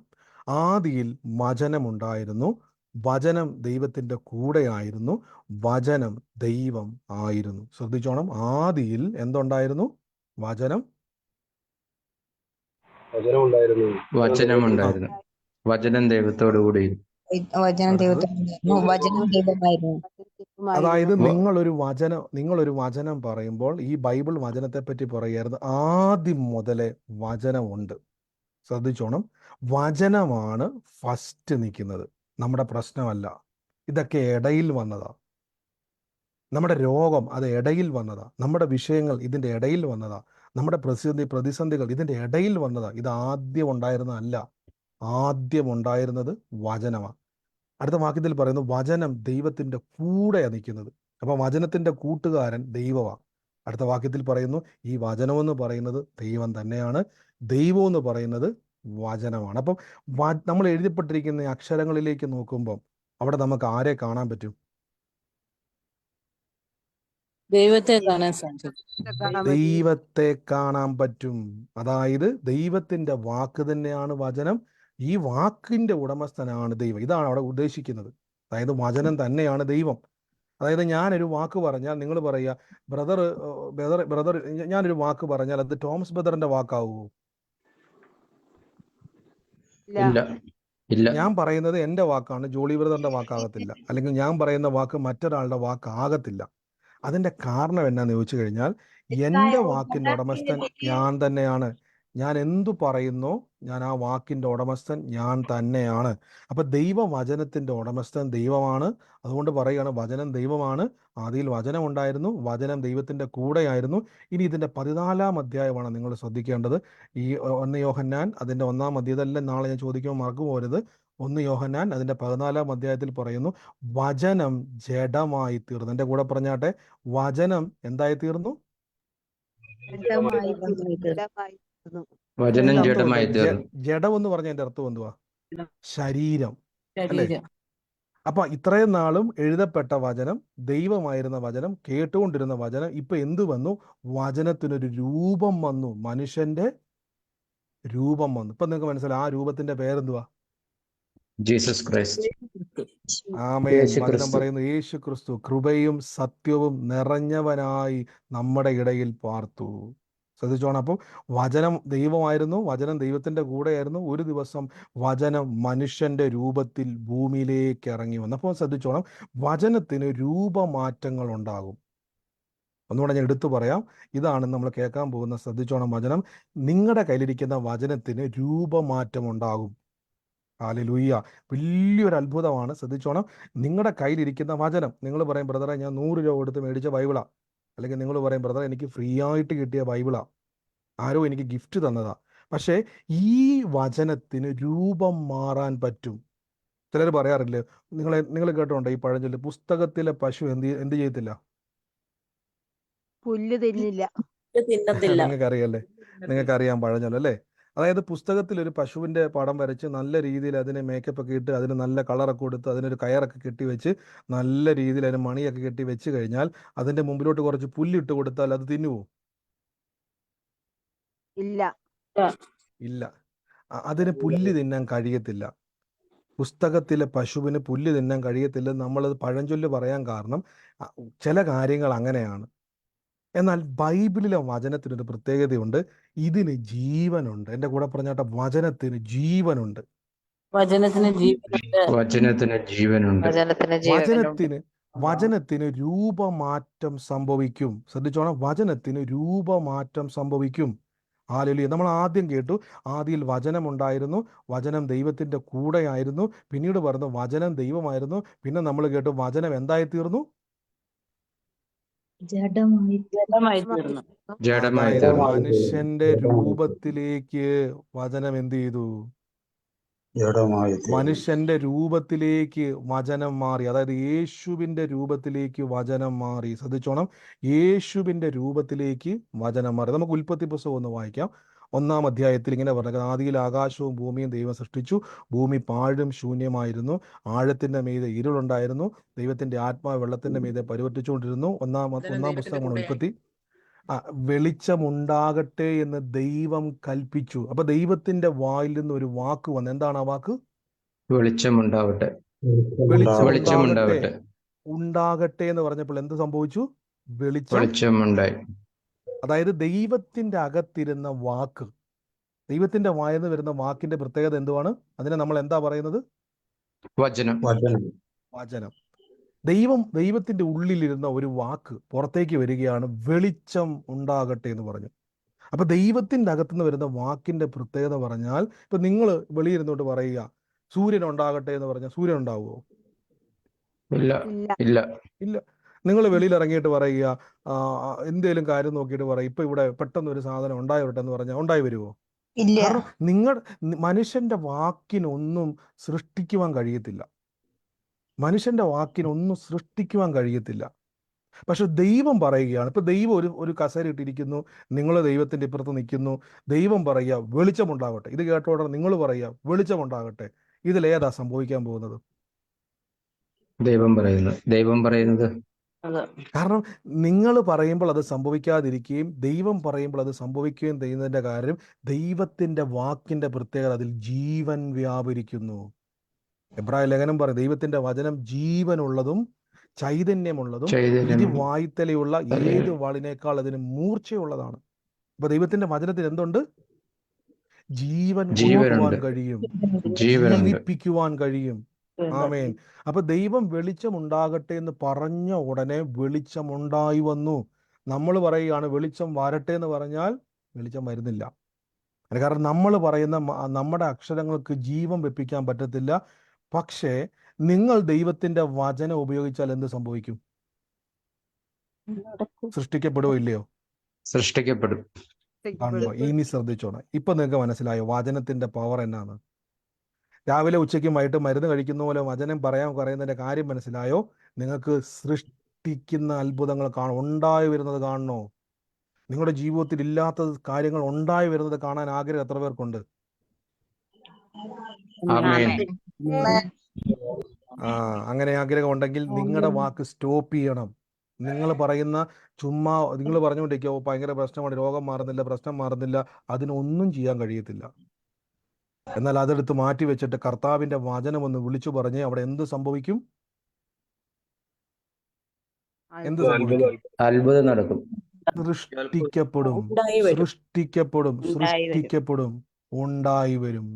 ആദിയിൽ വചനമുണ്ടായിരുന്നു, വചനം ദൈവത്തിൻ്റെ കൂടെയായിരുന്നു, വചനം ദൈവം ആയിരുന്നു. ശ്രദ്ധിച്ചോണം. ആദിയിൽ എന്തുണ്ടായിരുന്നു? വചനമുണ്ടായിരുന്നു, വചനം ദൈവത്തോടു കൂടി. വചനം ദൈവത്തോടുണ്ടായിരുന്നു, വചനം ദൈവമായിരുന്നു. അതായത് നിങ്ങളൊരു വചനം പറയുമ്പോൾ ഈ ബൈബിൾ വചനത്തെ പറ്റി പറയുകയായിരുന്നു. ആദ്യം മുതലേ വചനമുണ്ട്. ശ്രദ്ധിച്ചോണം. വചനമാണ് ഫസ്റ്റ് നിൽക്കുന്നത്. നമ്മുടെ പ്രശ്നമല്ല. ഇതൊക്കെ ഇടയിൽ വന്നതാ. നമ്മുടെ രോഗം അത് ഇടയിൽ വന്നതാ. നമ്മുടെ വിഷയങ്ങൾ ഇതിൻ്റെ ഇടയിൽ വന്നതാ. നമ്മുടെ പ്രതിസന്ധികൾ ഇതിൻ്റെ ഇടയിൽ വന്നതാ. ഇത് ആദ്യം ഉണ്ടായിരുന്നതല്ല. ആദ്യം ഉണ്ടായിരുന്നത് വചനമാണ്. അടുത്ത വാക്യത്തിൽ പറയുന്നു വചനം ദൈവത്തിൻ്റെ കൂടെയാണ് നിൽക്കുന്നത്. അപ്പം വചനത്തിൻ്റെ കൂട്ടുകാരൻ ദൈവമാണ്. അടുത്ത വാക്യത്തിൽ പറയുന്നു ഈ വചനമെന്ന് പറയുന്നത് ദൈവം തന്നെയാണ്. ദൈവം എന്ന് പറയുന്നത് വചനമാണ്. അപ്പം നമ്മൾ എഴുതപ്പെട്ടിരിക്കുന്ന അക്ഷരങ്ങളിലേക്ക് നോക്കുമ്പോൾ അവിടെ നമുക്ക് ആരെ കാണാൻ പറ്റും? ദൈവത്തെ കാണാൻ സാധിക്കും. ദൈവത്തെ കാണാൻ പറ്റും. അതായത് ദൈവത്തിൻ്റെ വാക്ക് തന്നെയാണ് വചനം. ഈ വാക്കിൻ്റെ ഉടമസ്ഥനാണ് ദൈവം. ഇതാണ് അവിടെ ഉദ്ദേശിക്കുന്നത്. അതായത് വചനം തന്നെയാണ് ദൈവം. അതായത് ഞാനൊരു വാക്ക് പറഞ്ഞാൽ നിങ്ങൾ പറയുക ബ്രദർ ഞാനൊരു വാക്ക് പറഞ്ഞാൽ അത് തോമസ് ബ്രദറിന്റെ വാക്കാവുമോ? ഇല്ല. ഞാൻ പറയുന്നത് എൻ്റെ വാക്കാണ്, ജോളി ബ്രദറിന്റെ വാക്കാകത്തില്ല. അല്ലെങ്കിൽ ഞാൻ പറയുന്ന വാക്ക് മറ്റൊരാളുടെ വാക്കാകത്തില്ല. അതിൻ്റെ കാരണം എന്നാന്ന് ചോദിച്ചു കഴിഞ്ഞാൽ എൻ്റെ വാക്കിൻ്റെ ഉടമസ്ഥൻ ഞാൻ തന്നെയാണ്. ഞാൻ എന്തു പറയുന്നോ ഞാൻ ആ വാക്കിൻ്റെ ഉടമസ്ഥൻ ഞാൻ തന്നെയാണ്. അപ്പം ദൈവവചനത്തിൻ്റെ ഉടമസ്ഥൻ ദൈവമാണ്. അതുകൊണ്ട് പറയുകയാണ് വചനം ദൈവമാണ്. ആദിയിൽ വചനം ഉണ്ടായിരുന്നു, വചനം ദൈവത്തിൻ്റെ കൂടെയായിരുന്നു. ഇനി ഇതിൻ്റെ 14-ാം അധ്യായമാണ് നിങ്ങൾ ശ്രദ്ധിക്കേണ്ടത്. ഈ 1 യോഹന്നാൻ അതിൻ്റെ 1-ാം അധ്യായത്തിൽ നാളെ ഞാൻ ചോദിക്കുമ്പോൾ മറക്കു പോരുത്. 1 യോഹന്നാൻ അതിൻ്റെ 14-ാം അധ്യായത്തിൽ പറയുന്നു വചനം ജഡമായി തീർന്നു. എൻ്റെ കൂടെ പറഞ്ഞാട്ടെ, വചനം എന്തായി തീർന്നു? വചനം ജഡമായി തീർന്നു. ജഡം എന്ന് പറഞ്ഞ എൻ്റെ അർത്ഥം എന്തുവാ? ശരീരം അല്ലേ? അപ്പൊ ഇത്രയും നാളും എഴുതപ്പെട്ട വചനം, ദൈവമായിരുന്ന വചനം, കേട്ടുകൊണ്ടിരുന്ന വചനം, ഇപ്പൊ എന്തു വന്നു? വചനത്തിനൊരു രൂപം വന്നു. മനുഷ്യന്റെ രൂപം വന്നു. ഇപ്പൊ നിങ്ങൾക്ക് മനസ്സിലായി ആ രൂപത്തിന്റെ പേരെന്തുവാ? Jesus Christ. ആമേൻ. വചനം പറയുന്നു യേശു ക്രിസ്തു കൃപയും സത്യവും നിറഞ്ഞവനായി നമ്മുടെ ഇടയിൽ പാർത്തു. ശ്രദ്ധിച്ചോണം. അപ്പം വചനം ദൈവമായിരുന്നു, വചനം ദൈവത്തിന്റെ കൂടെയായിരുന്നു. ഒരു ദിവസം വചനം മനുഷ്യന്റെ രൂപത്തിൽ ഭൂമിയിലേക്ക് ഇറങ്ങി വന്നു. അപ്പോൾ ശ്രദ്ധിച്ചോണം, വചനത്തിന് രൂപമാറ്റങ്ങൾ ഉണ്ടാകും. ഒന്നുകൂടെ ഞാൻ എടുത്തു പറയാം. ഇതാണ് നമ്മൾ കേൾക്കാൻ പോകുന്ന, ശ്രദ്ധിച്ചോണം വചനം. നിങ്ങളുടെ കയ്യിലിരിക്കുന്ന വചനത്തിന് രൂപമാറ്റം ഉണ്ടാകും. ഹല്ലേലൂയ. വലിയൊരു അത്ഭുതമാണ്. ശ്രദ്ധിച്ചോണം. നിങ്ങളുടെ കയ്യിലിരിക്കുന്ന വചനം, നിങ്ങൾ പറയും ബ്രദറെ ഞാൻ 100 രൂപ കൊടുത്ത് മേടിച്ച ബൈബിളാ, അല്ലെങ്കിൽ നിങ്ങൾ പറയും ബ്രദറെ എനിക്ക് ഫ്രീ ആയിട്ട് കിട്ടിയ ബൈബിളാ, ആരോ എനിക്ക് ഗിഫ്റ്റ് തന്നതാ. പക്ഷേ ഈ വചനത്തിന് രൂപം മാറാൻ പറ്റും. ചിലർ പറയാറില്ലേ, നിങ്ങൾ കേട്ടോണ്ടോ ഈ പഴഞ്ചൊല്ല്, പുസ്തകത്തിലെ പശു എന്ത് ചെയ്യത്തില്ല? പുല്ല് തിന്നില്ല. തിന്നത്തില്ല. നിങ്ങൾക്കറിയാം പഴഞ്ചൊല്ല് അല്ലേ? അതായത് പുസ്തകത്തിൽ ഒരു പശുവിൻ്റെ പടം വരച്ച് നല്ല രീതിയിൽ അതിന് മേക്കപ്പ് ഒക്കെ ഇട്ട് അതിന് നല്ല കളറൊക്കെ കൊടുത്ത് അതിനൊരു കയറൊക്കെ കെട്ടി വെച്ച് നല്ല രീതിയിൽ അതിന് മണിയൊക്കെ കെട്ടി വെച്ച് കഴിഞ്ഞാൽ അതിൻ്റെ മുമ്പിലോട്ട് കുറച്ച് പുല്ലിട്ട് കൊടുത്താൽ അത് തിന്നുവോ? ഇല്ല. ഇല്ല. അതിന് പുല്ല് തിന്നാൻ കഴിയത്തില്ല. പുസ്തകത്തിലെ പശുവിന് പുല്ല് തിന്നാൻ കഴിയത്തില്ല. നമ്മളത് പഴഞ്ചൊല്ല് പറയാൻ കാരണം ചില കാര്യങ്ങൾ അങ്ങനെയാണ്. എന്നാൽ ബൈബിളിലെ വചനത്തിനൊരു പ്രത്യേകതയുണ്ട്. ഇതിന് ജീവനുണ്ട്. എൻ്റെ കൂടെ പറഞ്ഞാട്ടെ, വചനത്തിന് ജീവനുണ്ട്. വചനത്തിന് ജീവനുണ്ട്. വചനത്തിന് ജീവനുണ്ട്. വചനത്തിന് രൂപമാറ്റം സംഭവിക്കും. ശ്രദ്ധിച്ചോണം, വചനത്തിന് രൂപമാറ്റം സംഭവിക്കും. ഹല്ലേലൂയ. നമ്മൾ ആദ്യം കേട്ടു, ആദിയിൽ വചനമുണ്ടായിരുന്നു, വചനം ദൈവത്തിൻ്റെ കൂടെയായിരുന്നു. പിന്നീട് പറഞ്ഞു വചനം ദൈവമായിരുന്നു. പിന്നെ നമ്മൾ കേട്ടു വചനം എന്തായി തീർന്നു? ജഡമായി തീർന്നു. ജഡമായി അതായത് തീർന്നു. മനുഷ്യന്റെ രൂപത്തിലേക്ക് വചനം എന്ത് ചെയ്തു? മനുഷ്യന്റെ രൂപത്തിലേക്ക് വചനം മാറി. അതായത് യേശുവിൻ്റെ രൂപത്തിലേക്ക് വചനം മാറി. ശ്രദ്ധിച്ചോണം, യേശുവിൻ്റെ രൂപത്തിലേക്ക് വചനം മാറി. നമുക്ക് ഉൽപ്പത്തി പുസ്തകം ഒന്ന് വായിക്കാം. 1-ാം അധ്യായത്തിൽ ഇങ്ങനെ പറഞ്ഞത്, ആദിയിൽ ആകാശവും ഭൂമിയും ദൈവം സൃഷ്ടിച്ചു, ഭൂമി പാഴും ശൂന്യമായിരുന്നു, ആഴത്തിൻ്റെ മീതെ ഇരുളുണ്ടായിരുന്നു, ദൈവത്തിൻ്റെ ആത്മാവ് വെള്ളത്തിൻ്റെ മീതെ പരിവർത്തിച്ചുകൊണ്ടിരുന്നു. ഒന്നാം പുസ്തകമാണ് ഉൽപ്പത്തി. വെളിച്ചമുണ്ടാകട്ടെ എന്ന് ദൈവം കൽപ്പിച്ചു. അപ്പൊ ദൈവത്തിന്റെ വായിൽ നിന്ന് ഒരു വാക്ക് വന്നു. എന്താണ് ആ വാക്ക്? വെളിച്ചമുണ്ടാവട്ടെ. വെളിച്ചമുണ്ടാകട്ടെ. ഉണ്ടാകട്ടെ എന്ന് പറഞ്ഞപ്പോൾ എന്ത് സംഭവിച്ചു? വെളിച്ചമുണ്ടായി. അതായത് ദൈവത്തിന്റെ അകത്തിരുന്ന വാക്ക്, ദൈവത്തിന്റെ വായെന്ന് വരുന്ന വാക്കിന്റെ പ്രത്യേകത എന്തുവാണ്? അതിനെ നമ്മൾ എന്താ പറയുന്നത്? വചനം. ദൈവത്തിന്റെ ഉള്ളിലിരുന്ന ഒരു വാക്ക് പുറത്തേക്ക് വരികയാണ്, വെളിച്ചം ഉണ്ടാകട്ടെ എന്ന് പറഞ്ഞു. അപ്പൊ ദൈവത്തിന്റെ അകത്തുനിന്ന് വരുന്ന വാക്കിന്റെ പ്രത്യേകത പറഞ്ഞാൽ, ഇപ്പൊ നിങ്ങൾ വെളിയിരുന്നോട്ട് പറയുക സൂര്യൻ ഉണ്ടാകട്ടെ എന്ന് പറഞ്ഞാൽ സൂര്യൻ ഉണ്ടാവുമോ? ഇല്ല. നിങ്ങൾ വെളിയിൽ ഇറങ്ങിയിട്ട് പറയുക എന്തേലും കാര്യം നോക്കിയിട്ട് പറയുക ഇപ്പൊ ഇവിടെ പെട്ടെന്ന് ഒരു സാധനം ഉണ്ടായി വരട്ടെ എന്ന് പറഞ്ഞാൽ ഉണ്ടായി വരുമോ? കാരണം മനുഷ്യന്റെ വാക്കിനൊന്നും സൃഷ്ടിക്കുവാൻ കഴിയത്തില്ല. മനുഷ്യന്റെ വാക്കിനൊന്നും സൃഷ്ടിക്കുവാൻ കഴിയത്തില്ല. പക്ഷെ ദൈവം പറയുകയാണ്. ഇപ്പൊ ദൈവം ഒരു കസേര ഇട്ടിരിക്കുന്നു, നിങ്ങൾ ദൈവത്തിന്റെ ഇപ്പുറത്ത് നിൽക്കുന്നു, ദൈവം പറയുക വെളിച്ചമുണ്ടാകട്ടെ. ഇത് കേട്ടോടെ നിങ്ങൾ പറയുക വെളിച്ചമുണ്ടാകട്ടെ. ഇതിലേതാ സംഭവിക്കാൻ പോകുന്നത്? ദൈവം പറയുന്നത്. കാരണം നിങ്ങൾ പറയുമ്പോൾ അത് സംഭവിക്കാതിരിക്കുകയും ദൈവം പറയുമ്പോൾ അത് സംഭവിക്കുകയും ചെയ്യുന്നതിന്റെ കാര്യം ദൈവത്തിന്റെ വാക്കിന്റെ പ്രത്യേകത, അതിൽ ജീവൻ വ്യാപരിക്കുന്നു. എബ്രായ ലേഖനം പറയും ദൈവത്തിന്റെ വചനം ജീവനുള്ളതും ചൈതന്യമുള്ളതും വായ്ത്തലയുള്ള ഏത് വാളിനേക്കാൾ അതിന് മൂർച്ചയുള്ളതാണ്. അപ്പൊ ദൈവത്തിന്റെ വചനത്തിന് എന്തുണ്ട്? ജീവൻ കൊടുക്കുവാൻ കഴിയും, ജീവിപ്പിക്കുവാൻ കഴിയും. ആമേൻ. അപ്പൊ ദൈവം വെളിച്ചമുണ്ടാകട്ടെ എന്ന് പറഞ്ഞ ഉടനെ വെളിച്ചമുണ്ടായി വന്നു. നമ്മൾ പറയുകയാണ് വെളിച്ചം വരട്ടെ എന്ന് പറഞ്ഞാൽ വെളിച്ചം വരുന്നില്ല. കാരണം നമ്മൾ പറയുന്ന നമ്മുടെ അക്ഷരങ്ങൾക്ക് ജീവൻ വെപ്പിക്കാൻ പറ്റത്തില്ല. പക്ഷേ നിങ്ങൾ ദൈവത്തിന്റെ വചനം ഉപയോഗിച്ചാൽ എന്ത് സംഭവിക്കും? സൃഷ്ടിക്കപ്പെടുവോ ഇല്ലയോ? സൃഷ്ടിക്കപ്പെടും. ഇനി ശ്രദ്ധിച്ചോണം. ഇപ്പൊ നിങ്ങൾക്ക് മനസ്സിലായോ വചനത്തിന്റെ പവർ എന്നാണ്? രാവിലെ ഉച്ചയ്ക്കും വൈകിട്ട് മരുന്ന് കഴിക്കുന്ന പോലെ വചനം പറയുന്നതിന്റെ കാര്യം മനസ്സിലായോ? നിങ്ങൾക്ക് സൃഷ്ടിക്കുന്ന അത്ഭുതങ്ങൾ ഉണ്ടായി വരുന്നത് കാണണോ? നിങ്ങളുടെ ജീവിതത്തിൽ ഇല്ലാത്ത കാര്യങ്ങൾ ഉണ്ടായി വരുന്നത് കാണാൻ ആഗ്രഹം എത്ര പേർക്കുണ്ട്? അങ്ങനെ ആഗ്രഹം ഉണ്ടെങ്കിൽ നിങ്ങളുടെ വാക്ക് സ്റ്റോപ്പ് ചെയ്യണം. നിങ്ങൾ പറയുന്ന ചുമ്മാ നിങ്ങൾ പറഞ്ഞുകൊണ്ടിരിക്കുക ഭയങ്കര പ്രശ്നമാണ്, രോഗം മാറുന്നില്ല, പ്രശ്നം മാറുന്നില്ല, അതിനൊന്നും ചെയ്യാൻ കഴിയത്തില്ല. എന്നാൽ അതെടുത്ത് മാറ്റി വെച്ചിട്ട് കർത്താവിന്റെ വചനം ഒന്ന് വിളിച്ചു പറഞ്ഞ് അവിടെ എന്ത് സംഭവിക്കും? അത്ഭുതം നടക്കും. സൃഷ്ടിക്കപ്പെടും, ഉണ്ടായി വരും.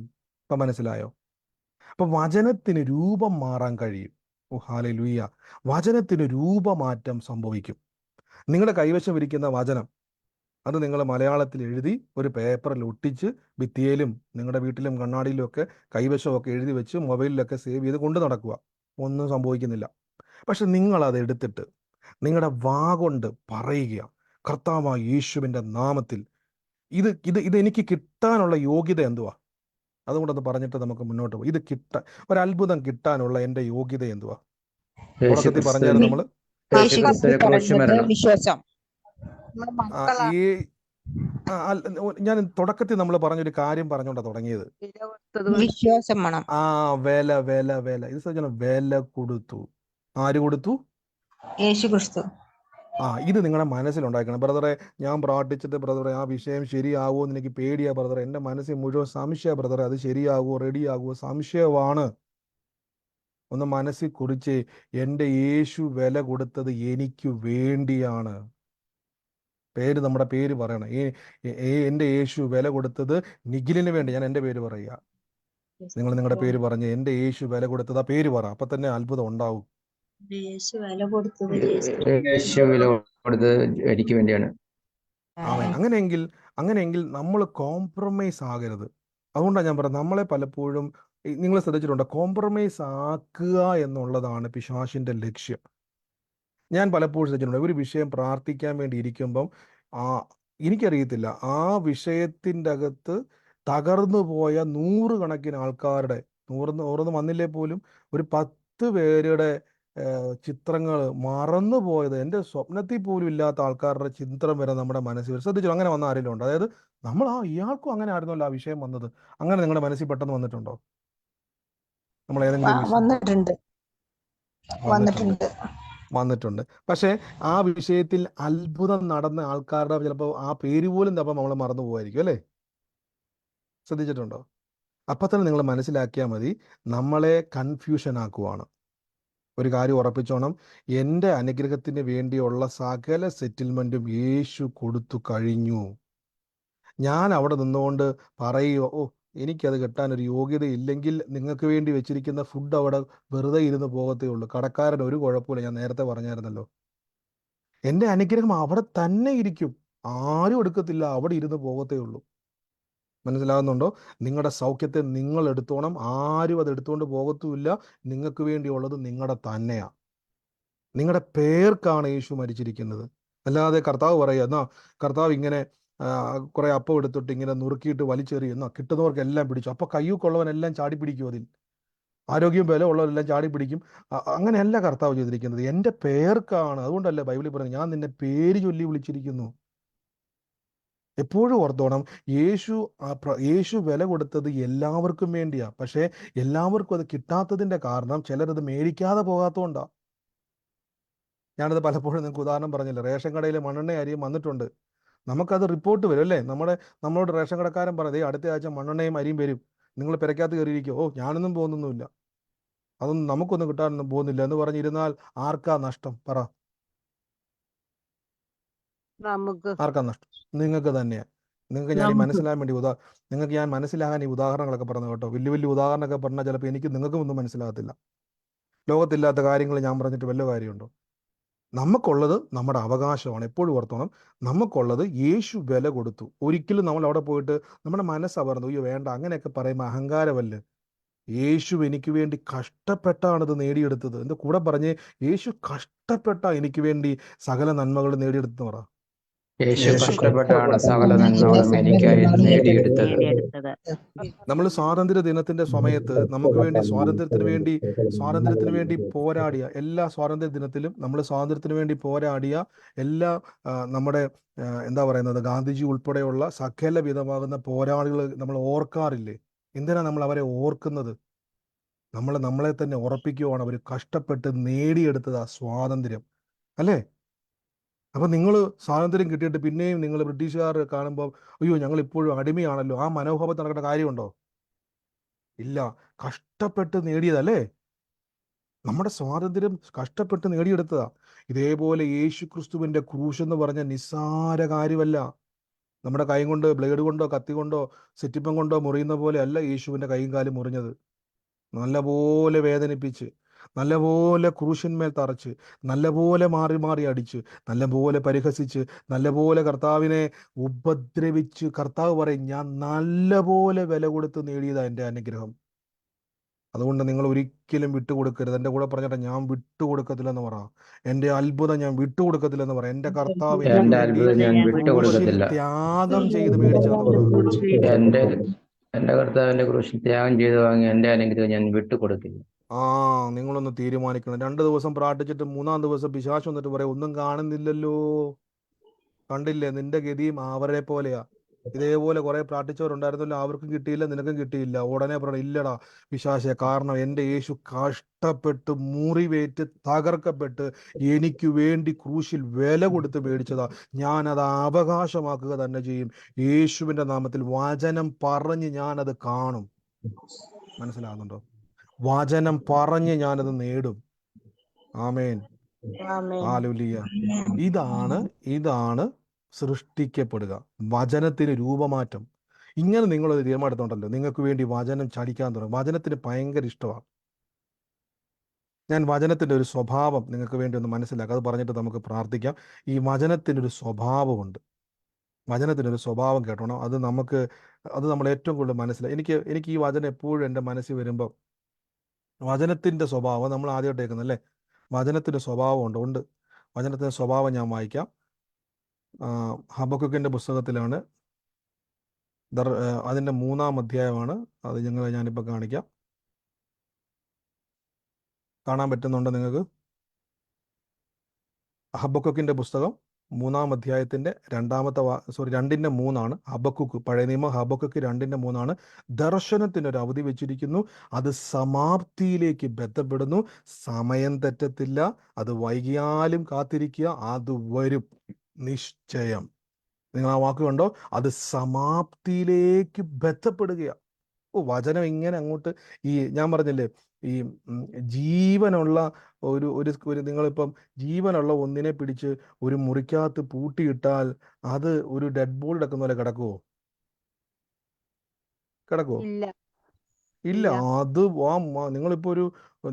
ഇപ്പൊ മനസ്സിലായോ? അപ്പൊ വചനത്തിന് രൂപം മാറാൻ കഴിയും. ഹല്ലേലൂയ. വചനത്തിന് രൂപമാറ്റം സംഭവിക്കും. നിങ്ങളുടെ കൈവശം ഇരിക്കുന്ന വചനം അത് നിങ്ങൾ മലയാളത്തിൽ എഴുതി ഒരു പേപ്പറിൽ ഒട്ടിച്ച് ഭിത്തിയിലും നിങ്ങളുടെ വീട്ടിലും കണ്ണാടിയിലും ഒക്കെ കൈവശമൊക്കെ എഴുതി വെച്ച് മൊബൈലിലൊക്കെ സേവ് ചെയ്ത് കൊണ്ട് നടക്കുക. ഒന്നും സംഭവിക്കുന്നില്ല. പക്ഷെ നിങ്ങളത് എടുത്തിട്ട് നിങ്ങളുടെ വാ കൊണ്ട് പറയുക, കർത്താവായ യേശുവിൻ്റെ നാമത്തിൽ ഇത് ഇത് ഇത് എനിക്ക് കിട്ടാനുള്ള യോഗ്യത എന്തുവാ? അതുകൊണ്ടൊന്ന് പറഞ്ഞിട്ട് നമുക്ക് മുന്നോട്ട് പോകും. ഇത് ഒരത്ഭുതം കിട്ടാനുള്ള എൻ്റെ യോഗ്യത എന്തുവാ? തുടക്കത്തിൽ പറഞ്ഞായിരുന്നു നമ്മൾ വിശ്വാസം. ഈ ഞാൻ തുടക്കത്തിൽ നമ്മൾ പറഞ്ഞൊരു കാര്യം പറഞ്ഞുകൊണ്ടാ തുടങ്ങിയത്. വിശ്വാസം വേണം. വില വില വില ഇത് സജ്ജനം വില കൊടുത്തു. ആര് കൊടുത്തു? യേശു ക്രിസ്തു. ഇത് നിങ്ങളുടെ മനസ്സിലുണ്ടാക്കണം. ബ്രദറെ, ഞാൻ പ്രാർത്ഥിച്ചിട്ട് ബ്രദറെ ആ വിഷയം ശരിയാകുമോ എന്ന് എനിക്ക് പേടിയാ ബ്രദറെ. എൻ്റെ മനസ്സിൽ മുഴുവൻ സംശയ ബ്രദറെ, അത് ശരിയാകുമോ റെഡിയാകുമോ സംശയമാണ്. ഒന്ന് മനസ്സിൽ കുറിച്ച്, എൻ്റെ യേശു വില കൊടുത്തത് എനിക്ക് വേണ്ടിയാണ്. നമ്മുടെ പേര് പറയണം. എൻ്റെ യേശു വില കൊടുത്തത് നിഖിലിന് വേണ്ടി. ഞാൻ എൻ്റെ പേര് പറയുക, നിങ്ങൾ നിങ്ങളുടെ പേര് പറഞ്ഞ് എൻ്റെ യേശു വില കൊടുത്തത് ആ പേര് പറ. അപ്പൊ തന്നെ അത്ഭുതം ഉണ്ടാവും. യേശു വില കൊടുത്തത് എനിക്ക് വേണ്ടിയാണ്. അങ്ങനെയെങ്കിൽ നമ്മൾ കോംപ്രമൈസ് ആകരുത്. അതുകൊണ്ടാണ് ഞാൻ പറഞ്ഞത്, നമ്മളെ പലപ്പോഴും നിങ്ങൾ ശ്രദ്ധിച്ചിട്ടുണ്ടോ, കോംപ്രമൈസ് ആക്കുക എന്നുള്ളതാണ് പിശാചിന്റെ ലക്ഷ്യം. ഞാൻ പലപ്പോഴും ശ്രദ്ധിച്ചിട്ടുണ്ട്, ഒരു വിഷയം പ്രാർത്ഥിക്കാൻ വേണ്ടി ഇരിക്കുമ്പം എനിക്കറിയത്തില്ല, ആ വിഷയത്തിൻ്റെ അകത്ത് തകർന്നു പോയ 100 കണക്കിന് ആൾക്കാരുടെ 100 വന്നില്ലേ പോലും ഒരു 10 പേരുടെ ചിത്രങ്ങൾ മറന്നു പോയത്, എൻ്റെ സ്വപ്നത്തിൽ പോലും ഇല്ലാത്ത ആൾക്കാരുടെ ചിത്രം വരെ നമ്മുടെ മനസ്സിൽ വരും. ശ്രദ്ധിച്ചു, അങ്ങനെ വന്ന ആരെങ്കിലും ഉണ്ടോ? അതായത് ഇയാൾക്കും അങ്ങനെ ആയിരുന്നല്ലോ ആ വിഷയം വന്നത്. അങ്ങനെ നിങ്ങളുടെ മനസ്സിൽ പെട്ടെന്ന് വന്നിട്ടുണ്ടോ? നമ്മൾ ഏതെങ്കിലും വന്നിട്ടുണ്ട്. പക്ഷെ ആ വിഷയത്തിൽ അത്ഭുതം നടന്ന ആൾക്കാരുടെ ചിലപ്പോൾ ആ പേര് പോലും നമ്മൾ മറന്നു പോകായിരിക്കും അല്ലേ? ശ്രദ്ധിച്ചിട്ടുണ്ടോ? അപ്പൊ തന്നെ നിങ്ങൾ മനസ്സിലാക്കിയാൽ മതി, നമ്മളെ കൺഫ്യൂഷൻ ആക്കുവാണ്. ഒരു കാര്യം ഉറപ്പിച്ചോണം, എൻ്റെ അനുഗ്രഹത്തിന് വേണ്ടിയുള്ള സകല സെറ്റിൽമെന്റും യേശു കൊടുത്തു കഴിഞ്ഞു. ഞാൻ അവിടെ നിന്നുകൊണ്ട് പറയുക, എനിക്കത് കിട്ടാൻ ഒരു യോഗ്യത ഇല്ലെങ്കിൽ നിങ്ങൾക്ക് വേണ്ടി വെച്ചിരിക്കുന്ന ഫുഡ് അവിടെ വെറുതെ ഇരുന്ന് പോകത്തേ ഉള്ളൂ. കടക്കാരൻ ഒരു കുഴപ്പമില്ല, ഞാൻ നേരത്തെ പറഞ്ഞായിരുന്നല്ലോ. എൻ്റെ അനുഗ്രഹം അവിടെ തന്നെ ഇരിക്കും, ആരും എടുക്കത്തില്ല, അവിടെ ഇരുന്ന് പോകത്തേ ഉള്ളൂ. മനസ്സിലാകുന്നുണ്ടോ? നിങ്ങളുടെ സൗഖ്യത്തെ നിങ്ങൾ എടുത്തോണം, ആരും അത് എടുത്തുകൊണ്ട് പോകത്തുമില്ല. നിങ്ങൾക്ക് വേണ്ടിയുള്ളത് നിങ്ങളുടെ തന്നെയാണ്. നിങ്ങളുടെ പേർക്കാണ് യേശു മരിച്ചിരിക്കുന്നത്. അല്ലാതെ കർത്താവ് പറയുക, എന്നാ കർത്താവ് ഇങ്ങനെ കുറെ അപ്പം എടുത്തിട്ട് ഇങ്ങനെ നുറുക്കിയിട്ട് വലിച്ചെറിയുന്ന കിട്ടുന്നവർക്ക് എല്ലാം പിടിച്ചു. അപ്പൊ കയ്യൂക്കുള്ളവനെല്ലാം ചാടി പിടിക്കും, അതിൽ ആരോഗ്യം ബലം ഉള്ളവരെല്ലാം ചാടി പിടിക്കും. അങ്ങനെയല്ല കർത്താവ് ചെയ്തിരിക്കുന്നത്, എൻ്റെ പേർക്കാണ്. അതുകൊണ്ടല്ലേ ബൈബിളിൽ പറയുന്നത്, ഞാൻ നിന്നെ പേര് ചൊല്ലി വിളിച്ചിരിക്കുന്നു. എപ്പോഴും ഓർത്തോണം, യേശു വില കൊടുത്തത് എല്ലാവർക്കും വേണ്ടിയാ. പക്ഷെ എല്ലാവർക്കും അത് കിട്ടാത്തതിന്റെ കാരണം ചിലരത് മേടിക്കാതെ പോകാത്തതുകൊണ്ടാ. ഞാനത് പലപ്പോഴും നിങ്ങൾക്ക് ഉദാഹരണം പറഞ്ഞില്ല, റേഷൻ കടയിൽ മണ്ണെണ്ണ അരിയും വന്നിട്ടുണ്ട്. നമുക്കത് റിപ്പോർട്ട് വരും അല്ലേ? നമ്മളോട് റേഷൻ കടക്കാരൻ പറഞ്ഞത്, അടുത്ത ആഴ്ച മണ്ണെണ്ണയും അരിയും വരും, നിങ്ങൾ പെരക്കകത്ത് കയറിയിരിക്കും. ഞാനൊന്നും പോകുന്നൊന്നുമില്ല, അതൊന്നും നമുക്കൊന്നും കിട്ടാനൊന്നും പോകുന്നില്ല എന്ന് പറഞ്ഞിരുന്നാൽ ആർക്കാ നഷ്ടം? പറ, ആർക്കാ നഷ്ടം? നിങ്ങൾക്ക് തന്നെയാണ്. നിങ്ങൾക്ക് ഞാൻ മനസ്സിലാകാൻ വേണ്ടി നിങ്ങൾക്ക് ഞാൻ മനസ്സിലാകാൻ ഈ ഉദാഹരണങ്ങളൊക്കെ പറഞ്ഞു കേട്ടോ. വലിയ വലിയ ഉദാഹരണമൊക്കെ പറഞ്ഞാൽ ചിലപ്പോൾ നിങ്ങൾക്കും ഒന്നും മനസ്സിലാകത്തില്ല. ലോകത്തില്ലാത്ത കാര്യങ്ങൾ ഞാൻ പറഞ്ഞിട്ട് വല്ല കാര്യമുണ്ടോ? നമുക്കുള്ളത് നമ്മുടെ അവകാശമാണ്. എപ്പോഴും ഓർത്തോണം, നമുക്കുള്ളത് യേശു വില കൊടുത്തു. ഒരിക്കലും നമ്മൾ അവിടെ പോയിട്ട് നമ്മുടെ മനസ്സവർന്നു, വേണ്ട, അങ്ങനെയൊക്കെ പറയുമ്പോൾ അഹങ്കാരമല്ലേ. യേശു എനിക്ക് വേണ്ടി കഷ്ടപ്പെട്ടാണിത് നേടിയെടുത്തത്. എൻ്റെ കൂടെ പറഞ്ഞ്, യേശു കഷ്ടപ്പെട്ട എനിക്ക് വേണ്ടി സകല നന്മകൾ നേടിയെടുത്തു പറ. യേശു കഷ്ടപ്പെട്ടാണ് സകല നന്മകളും എനിക്കായി നേടിയെടുത്തത്. നമ്മൾ സ്വാതന്ത്ര്യ ദിനത്തിന്റെ സമയത്ത് നമുക്ക് വേണ്ടി സ്വാതന്ത്ര്യത്തിന് വേണ്ടി പോരാടിയ എല്ലാ സ്വാതന്ത്ര്യ ദിനത്തിലും നമ്മൾ സ്വാതന്ത്ര്യത്തിന് വേണ്ടി പോരാടിയ എല്ലാ നമ്മുടെ എന്താ പറയുന്നത്, ഗാന്ധിജി ഉൾപ്പെടെയുള്ള സകല വിധമാകുന്ന പോരാളികൾ നമ്മൾ ഓർക്കാറില്ലേ? എന്തിനാ നമ്മൾ അവരെ ഓർക്കുന്നത്? നമ്മളെ തന്നെ ഉറപ്പിക്കുവാണ്, അവർ കഷ്ടപ്പെട്ട് നേടിയെടുത്തത് ആ സ്വാതന്ത്ര്യം അല്ലേ? അപ്പൊ നിങ്ങൾ സ്വാതന്ത്ര്യം കിട്ടിയിട്ട് പിന്നെയും നിങ്ങൾ ബ്രിട്ടീഷുകാർ കാണുമ്പോൾ, ഞങ്ങൾ ഇപ്പോഴും അടിമയാണല്ലോ, ആ മനോഭാവത്തിൽ നടക്കേണ്ട കാര്യമുണ്ടോ? ഇല്ല. കഷ്ടപ്പെട്ട് നേടിയതല്ലേ നമ്മുടെ സ്വാതന്ത്ര്യം, കഷ്ടപ്പെട്ട് നേടിയെടുത്തതാ. ഇതേപോലെ യേശു ക്രിസ്തുവിന്റെ ക്രൂശ് എന്ന് പറഞ്ഞ നിസ്സാര കാര്യമല്ല. നമ്മുടെ കൈ കൊണ്ട്, ബ്ലേഡ് കൊണ്ടോ കത്തി കൊണ്ടോ സെറ്റിപ്പം കൊണ്ടോ മുറിയുന്ന പോലെ അല്ല യേശുവിന്റെ കൈയും കാലും മുറിഞ്ഞത്. നല്ലപോലെ വേദനിപ്പിച്ച് നല്ലപോലെ ക്രൂശന്മേൽ തറച്ച്, നല്ലപോലെ മാറി മാറി അടിച്ച്, നല്ലപോലെ പരിഹസിച്ച്, നല്ലപോലെ കർത്താവിനെ ഉപദ്രവിച്ച്, കർത്താവ് പറയും ഞാൻ നല്ലപോലെ വില കൊടുത്ത് നേടിയതാ എൻ്റെ അനുഗ്രഹം. അതുകൊണ്ട് നിങ്ങൾ ഒരിക്കലും വിട്ടുകൊടുക്കരുത്. എൻ്റെ കൂടെ പറഞ്ഞിട്ട് ഞാൻ വിട്ടുകൊടുക്കത്തില്ലെന്ന് പറ. എൻ്റെ അത്ഭുതം ഞാൻ വിട്ടുകൊടുക്കത്തില്ലെന്ന് പറ. എൻ്റെ കർത്താവ് എനിക്ക് എന്റെ വേണ്ടി അത്ഭുതം ഞാൻ ക്രൂശിൽ വിട്ടുകൊടുക്കത്തില്ല. ത്യാഗം ചെയ്ത് മേടിച്ചതെന്ന് പറ. എന്റെ എന്റെ കർത്താവിന്റെ ക്രൂശിൽ ത്യാഗം ചെയ്തു വാങ്ങി എന്റെ അനുഗ്രഹം ഞാൻ വിട്ടുകൊടുക്കില്ല. നിങ്ങളൊന്ന് തീരുമാനിക്കണം. 2 ദിവസം പ്രാർത്ഥിച്ചിട്ട് 3-ാം ദിവസം പിശാച് വന്നിട്ട് പറയാം ഒന്നും കാണുന്നില്ലല്ലോ, കണ്ടില്ലേ, നിന്റെ ഗതിയും അവരെ പോലെയാ. ഇതേപോലെ കുറെ പ്രാർത്ഥിച്ചവരുണ്ടായിരുന്നല്ലോ, അവർക്കും കിട്ടിയില്ല, നിനക്കും കിട്ടിയില്ല. ഉടനെ പറയണം ഇല്ലടാ പിശാചേ, കാരണം എൻ്റെ യേശു കഷ്ടപ്പെട്ട് മുറിവേറ്റ് തകർക്കപ്പെട്ട് എനിക്ക് വേണ്ടി ക്രൂശിൽ വില കൊടുത്ത് മേടിച്ചതാ. ഞാനത് അവകാശമാക്കുക തന്നെ ചെയ്യും. യേശുവിൻ്റെ നാമത്തിൽ വചനം പറഞ്ഞ് ഞാനത് കാണും. മനസ്സിലാകുന്നുണ്ടോ? വചനം പറഞ്ഞ് ഞാനത് നേടും. ആമേൻ, ഹല്ലേലൂയ. ഇതാണ് സൃഷ്ടിക്കപ്പെടുക, വചനത്തിന് രൂപമാറ്റം. ഇങ്ങനെ നിങ്ങളൊരു തീരുമാനം എടുത്തോണ്ടല്ലോ, നിങ്ങൾക്ക് വേണ്ടി വചനം ചലിക്കാൻ തുടങ്ങും. വചനത്തിന് ഭയങ്കര ഇഷ്ടമാണ്. ഞാൻ വചനത്തിൻ്റെ ഒരു സ്വഭാവം നിങ്ങൾക്ക് വേണ്ടി ഒന്ന് മനസ്സിലാക്കാം, അത് പറഞ്ഞിട്ട് നമുക്ക് പ്രാർത്ഥിക്കാം. ഈ വചനത്തിനൊരു സ്വഭാവമുണ്ട്. വചനത്തിനൊരു സ്വഭാവം കേട്ടോണം. അത് നമ്മൾ ഏറ്റവും കൂടുതൽ മനസ്സിലായി. എനിക്ക് ഈ വചനം എപ്പോഴും എൻ്റെ മനസ്സിൽ വരുമ്പോൾ വചനത്തിൻ്റെ സ്വഭാവം നമ്മൾ ആദ്യമായിട്ട് കേൾക്കുന്നത് അല്ലേ. വചനത്തിൻ്റെ സ്വഭാവമുണ്ട്. വചനത്തിൻ്റെ സ്വഭാവം ഞാൻ വായിക്കാം. ഹബക്കുക്കിൻ്റെ പുസ്തകത്തിലാണ്, അതിൻ്റെ 3-ാം അധ്യായമാണ്. അത് ഞാനിപ്പോൾ കാണിക്കാം. കാണാൻ പറ്റുന്നുണ്ടോ നിങ്ങൾക്ക്? ഹബക്കുക്കിൻ്റെ പുസ്തകം 3-ാം അധ്യായത്തിൻ്റെ 2-ന്റെ 3 ഹബക്കുക്ക്. പഴയ നിയമം ഹബക്കുക്ക് 2-ന്റെ 3. ദർശനത്തിനൊരു അവധി വെച്ചിരിക്കുന്നു, അത് സമാപ്തിയിലേക്ക് ബന്ധപ്പെടുന്നു, സമയം തെറ്റത്തില്ല, അത് വൈകിയാലും കാത്തിരിക്കുക, അത് വരും നിശ്ചയം. നിങ്ങൾ ആ വാക്ക് കണ്ടോ? അത് സമാപ്തിയിലേക്ക് ബന്ധപ്പെടുകയാണ്. വചനം ഇങ്ങനെ അങ്ങോട്ട്, ഞാൻ പറഞ്ഞില്ലേ, ഈ ജീവനുള്ള ഒരു നിങ്ങളിപ്പം ജീവനുള്ള ഒന്നിനെ പിടിച്ച് ഒരു മുറിക്കകത്ത് പൂട്ടിയിട്ടാൽ അത് ഒരു ഡെഡ് ബോൾ കിടക്കുന്ന പോലെ കിടക്കുവോ? ഇല്ല. അത്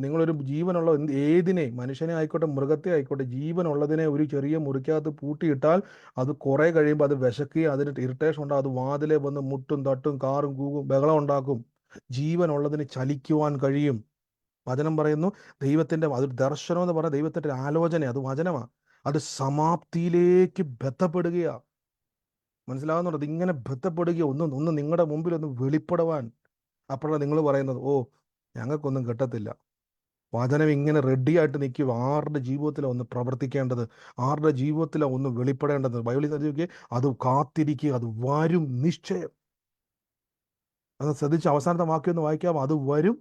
നിങ്ങളൊരു ജീവനുള്ള ഏതിനെ, മനുഷ്യനെ ആയിക്കോട്ടെ മൃഗത്തെ ആയിക്കോട്ടെ, ജീവനുള്ളതിനെ ഒരു ചെറിയ മുറിക്കകത്ത് പൂട്ടിയിട്ടാൽ അത് കുറെ കഴിയുമ്പോൾ അത് വിശക്കുകയും അതിന് ഇറിറ്റേഷൻ ഉണ്ടാകും. അത് വാതിലെ വന്ന് മുട്ടും തട്ടും കാറും കൂകും ബഹളം ഉണ്ടാക്കും. ജീവനുള്ളതിന് ചലിക്കുവാൻ കഴിയും. വചനം പറയുന്നു ദൈവത്തിൻ്റെ അതൊരു ദർശനം എന്ന് പറഞ്ഞാൽ ദൈവത്തിൻ്റെ ഒരു ആലോചന, അത് വചനമാണ്. അത് സമാപ്തിയിലേക്ക് ബന്ധപ്പെടുകയാ. മനസ്സിലാകുന്നുണ്ടോ? അതിങ്ങനെ ബന്ധപ്പെടുകയോ ഒന്ന് നിങ്ങളുടെ മുമ്പിൽ ഒന്ന് വെളിപ്പെടുവാൻ. അപ്പോഴാണ് നിങ്ങൾ പറയുന്നത് ഞങ്ങൾക്കൊന്നും കിട്ടത്തില്ല. വചനം ഇങ്ങനെ റെഡിയായിട്ട് നിൽക്കുക. ആരുടെ ജീവിതത്തിലാണ് ഒന്ന് പ്രവർത്തിക്കേണ്ടത്, ആരുടെ ജീവിതത്തിലാണ് ഒന്ന് വെളിപ്പെടേണ്ടത്. ബൈബിളിൽ നോക്കിയേ, അത് കാത്തിരിക്കുക, അത് വരും നിശ്ചയം. അത് ശ്രദ്ധിച്ച് അവസാനത്തെ വാക്യം ഒന്ന് വായിക്കാം. അത് വരും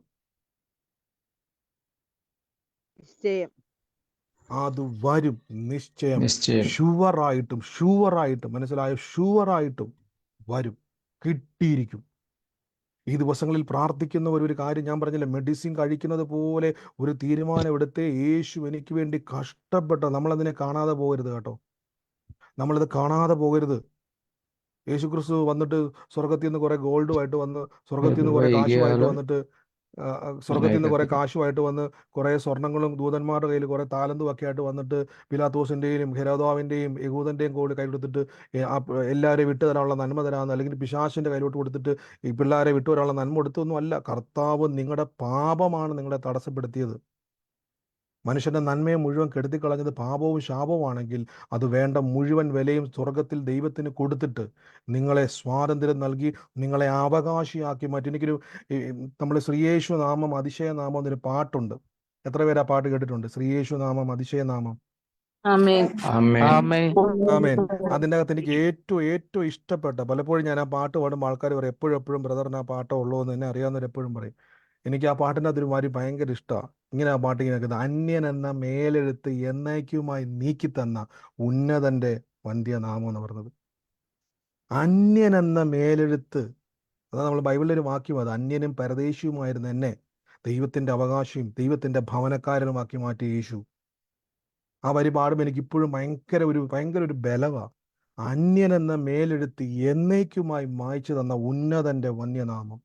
അത് വരും നിശ്ചയം. ഷുവറായിട്ടും മനസ്സിലായോ? ഷുവറായിട്ടും വരും, കിട്ടിയിരിക്കും. ഈ ദിവസങ്ങളിൽ പ്രാർത്ഥിക്കുന്നവർ ഒരു കാര്യം ഞാൻ പറഞ്ഞില്ല, മെഡിസിൻ കഴിക്കുന്നത് പോലെ ഒരു തീരുമാനം എടുത്തേ. യേശു എനിക്ക് വേണ്ടി കഷ്ടപ്പെട്ട, നമ്മളതിനെ കാണാതെ പോകരുത് കേട്ടോ. നമ്മളിത് കാണാതെ പോകരുത്. യേശു ക്രിസ്തു വന്നിട്ട് സ്വർഗത്തിൽ നിന്ന് കുറെ ഗോൾഡുമായിട്ട് വന്ന്, സ്വർഗത്തിൽ നിന്ന് കുറെ കാശുമായിട്ട് വന്നിട്ട്, സ്വർഗത്തിൽ നിന്ന് കുറെ കാശുമായിട്ട് വന്ന്, കുറെ സ്വർണ്ണങ്ങളും ദൂതന്മാരുടെ കയ്യിൽ കുറെ താലന്തും ഒക്കെ ആയിട്ട് വന്നിട്ട് പിലാത്തോസിൻ്റെയും ഹെരോദാവിൻ്റെയും യഹൂദൻ്റെയും കോടി കൈ കൊടുത്തിട്ട് എല്ലാവരെയും വിട്ടു തരാനുള്ള നന്മ തരാമെന്ന്, അല്ലെങ്കിൽ പിശാചിൻ്റെ കയ്യിലോട്ട് കൊടുത്തിട്ട് ഈ പിള്ളേരെ വിട്ടു വരാനുള്ള നന്മ കൊടുത്തൊന്നും അല്ല. കർത്താവ് നിങ്ങളുടെ പാപമാണ് നിങ്ങളെ തടസ്സപ്പെടുത്തിയത്. മനുഷ്യൻ്റെ നന്മയെ മുഴുവൻ കെടുത്തിക്കളഞ്ഞത് പാപവും ശാപവുമാണെങ്കിൽ അത് വേണ്ട മുഴുവൻ വിലയും സ്വർഗത്തിൽ ദൈവത്തിന് കൊടുത്തിട്ട് നിങ്ങളെ സ്വാതന്ത്ര്യം നൽകി നിങ്ങളെ അവകാശിയാക്കി മാറ്റി. എനിക്കൊരു നമ്മൾ ശ്രീയേശു നാമം അതിശയനാമം എന്നൊരു പാട്ടുണ്ട്. എത്ര പേര് ആ പാട്ട് കേട്ടിട്ടുണ്ട്? ശ്രീയേശു നാമം അതിശയനാമം. ആമേൻ. അതിൻ്റെ അകത്ത് എനിക്ക് ഏറ്റവും ഇഷ്ടപ്പെട്ട, പലപ്പോഴും ഞാൻ ആ പാട്ട് പാടുമ്പോൾ ആൾക്കാർ പറയും എപ്പോഴും ബ്രദറിന് ആ പാട്ടോ ഉള്ളൂ എന്ന് എന്നെ അറിയാവുന്നവരെപ്പോഴും പറയും. എനിക്ക് ആ പാട്ടിൻ്റെ അതൊരു മാതിരി ഭയങ്കര ഇഷ്ടമാണ്. ഇങ്ങനെ ആ പാട്ട് ഇങ്ങനെ കേൾക്കുന്നത്, അന്യൻ എന്ന മേലെഴുത്ത് എന്നേക്കുമായി നീക്കി തന്ന ഉന്നതന്റെ വന്ധ്യനാമം എന്ന് പറഞ്ഞത്. അന്യൻ എന്ന മേലെഴുത്ത്, അതാണ് നമ്മൾ ബൈബിളിലൊരു വാക്യം. അത് അന്യനും പരദേശിയുമായിരുന്ന എന്നെ ദൈവത്തിൻ്റെ അവകാശിയും ദൈവത്തിൻ്റെ ഭവനക്കാരനുമാക്കി മാറ്റി യേശു. ആ വരി പാടുമ്പോൾ എനിക്കിപ്പോഴും ഭയങ്കര ഒരു ബലവാ. അന്യൻ എന്ന മേലെഴുത്ത് എന്നേക്കുമായി മായ്ച്ചു തന്ന ഉന്നതന്റെ വന്യനാമം.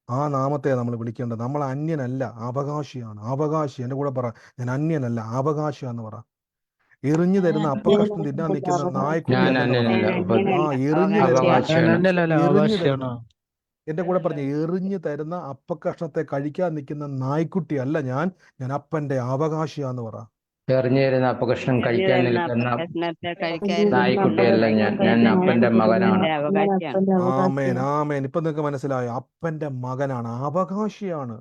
ആ നാമത്തെ നമ്മൾ വിളിക്കേണ്ടത്. നമ്മൾ അന്യനല്ല, അവകാശിയാണ്. അവകാശി, എൻ്റെ കൂടെ പറ, ഞാൻ അന്യനല്ല, അവകാശിയാന്ന് പറ. എറിഞ്ഞു തരുന്ന അപ്പക്കഷ്ണം തിന്നാൻ നിൽക്കുന്ന ഞാൻ നായ്ക്കുട്ടിയല്ലെന്ന് പറ. അന്യനല്ല, ആ എറിഞ്ഞു തരുന്ന അവകാശിയാണ്. എറിഞ്ഞു തരുന്ന എൻ്റെ കൂടെ പറഞ്ഞ എറിഞ്ഞു തരുന്ന അപ്പക്കഷ്ണത്തെ കഴിക്കാൻ നിൽക്കുന്ന നായ്ക്കുട്ടിയല്ല ഞാൻ, ഞാൻ അപ്പൻ്റെ അവകാശിയാന്ന് പറ. എറിഞ്ഞു തരുന്ന അപകർഷണം കഴിക്കാൻ നിൽക്കുന്ന നായ്ക്കുട്ടിയല്ല ഞാൻ അപ്പന്റെ മകനാണ്. ആമേൻ, ആമേൻ. ഇപ്പൊ നിങ്ങൾക്ക് മനസ്സിലായോ? അപ്പന്റെ മകനാണ്, അവകാശിയാണ്.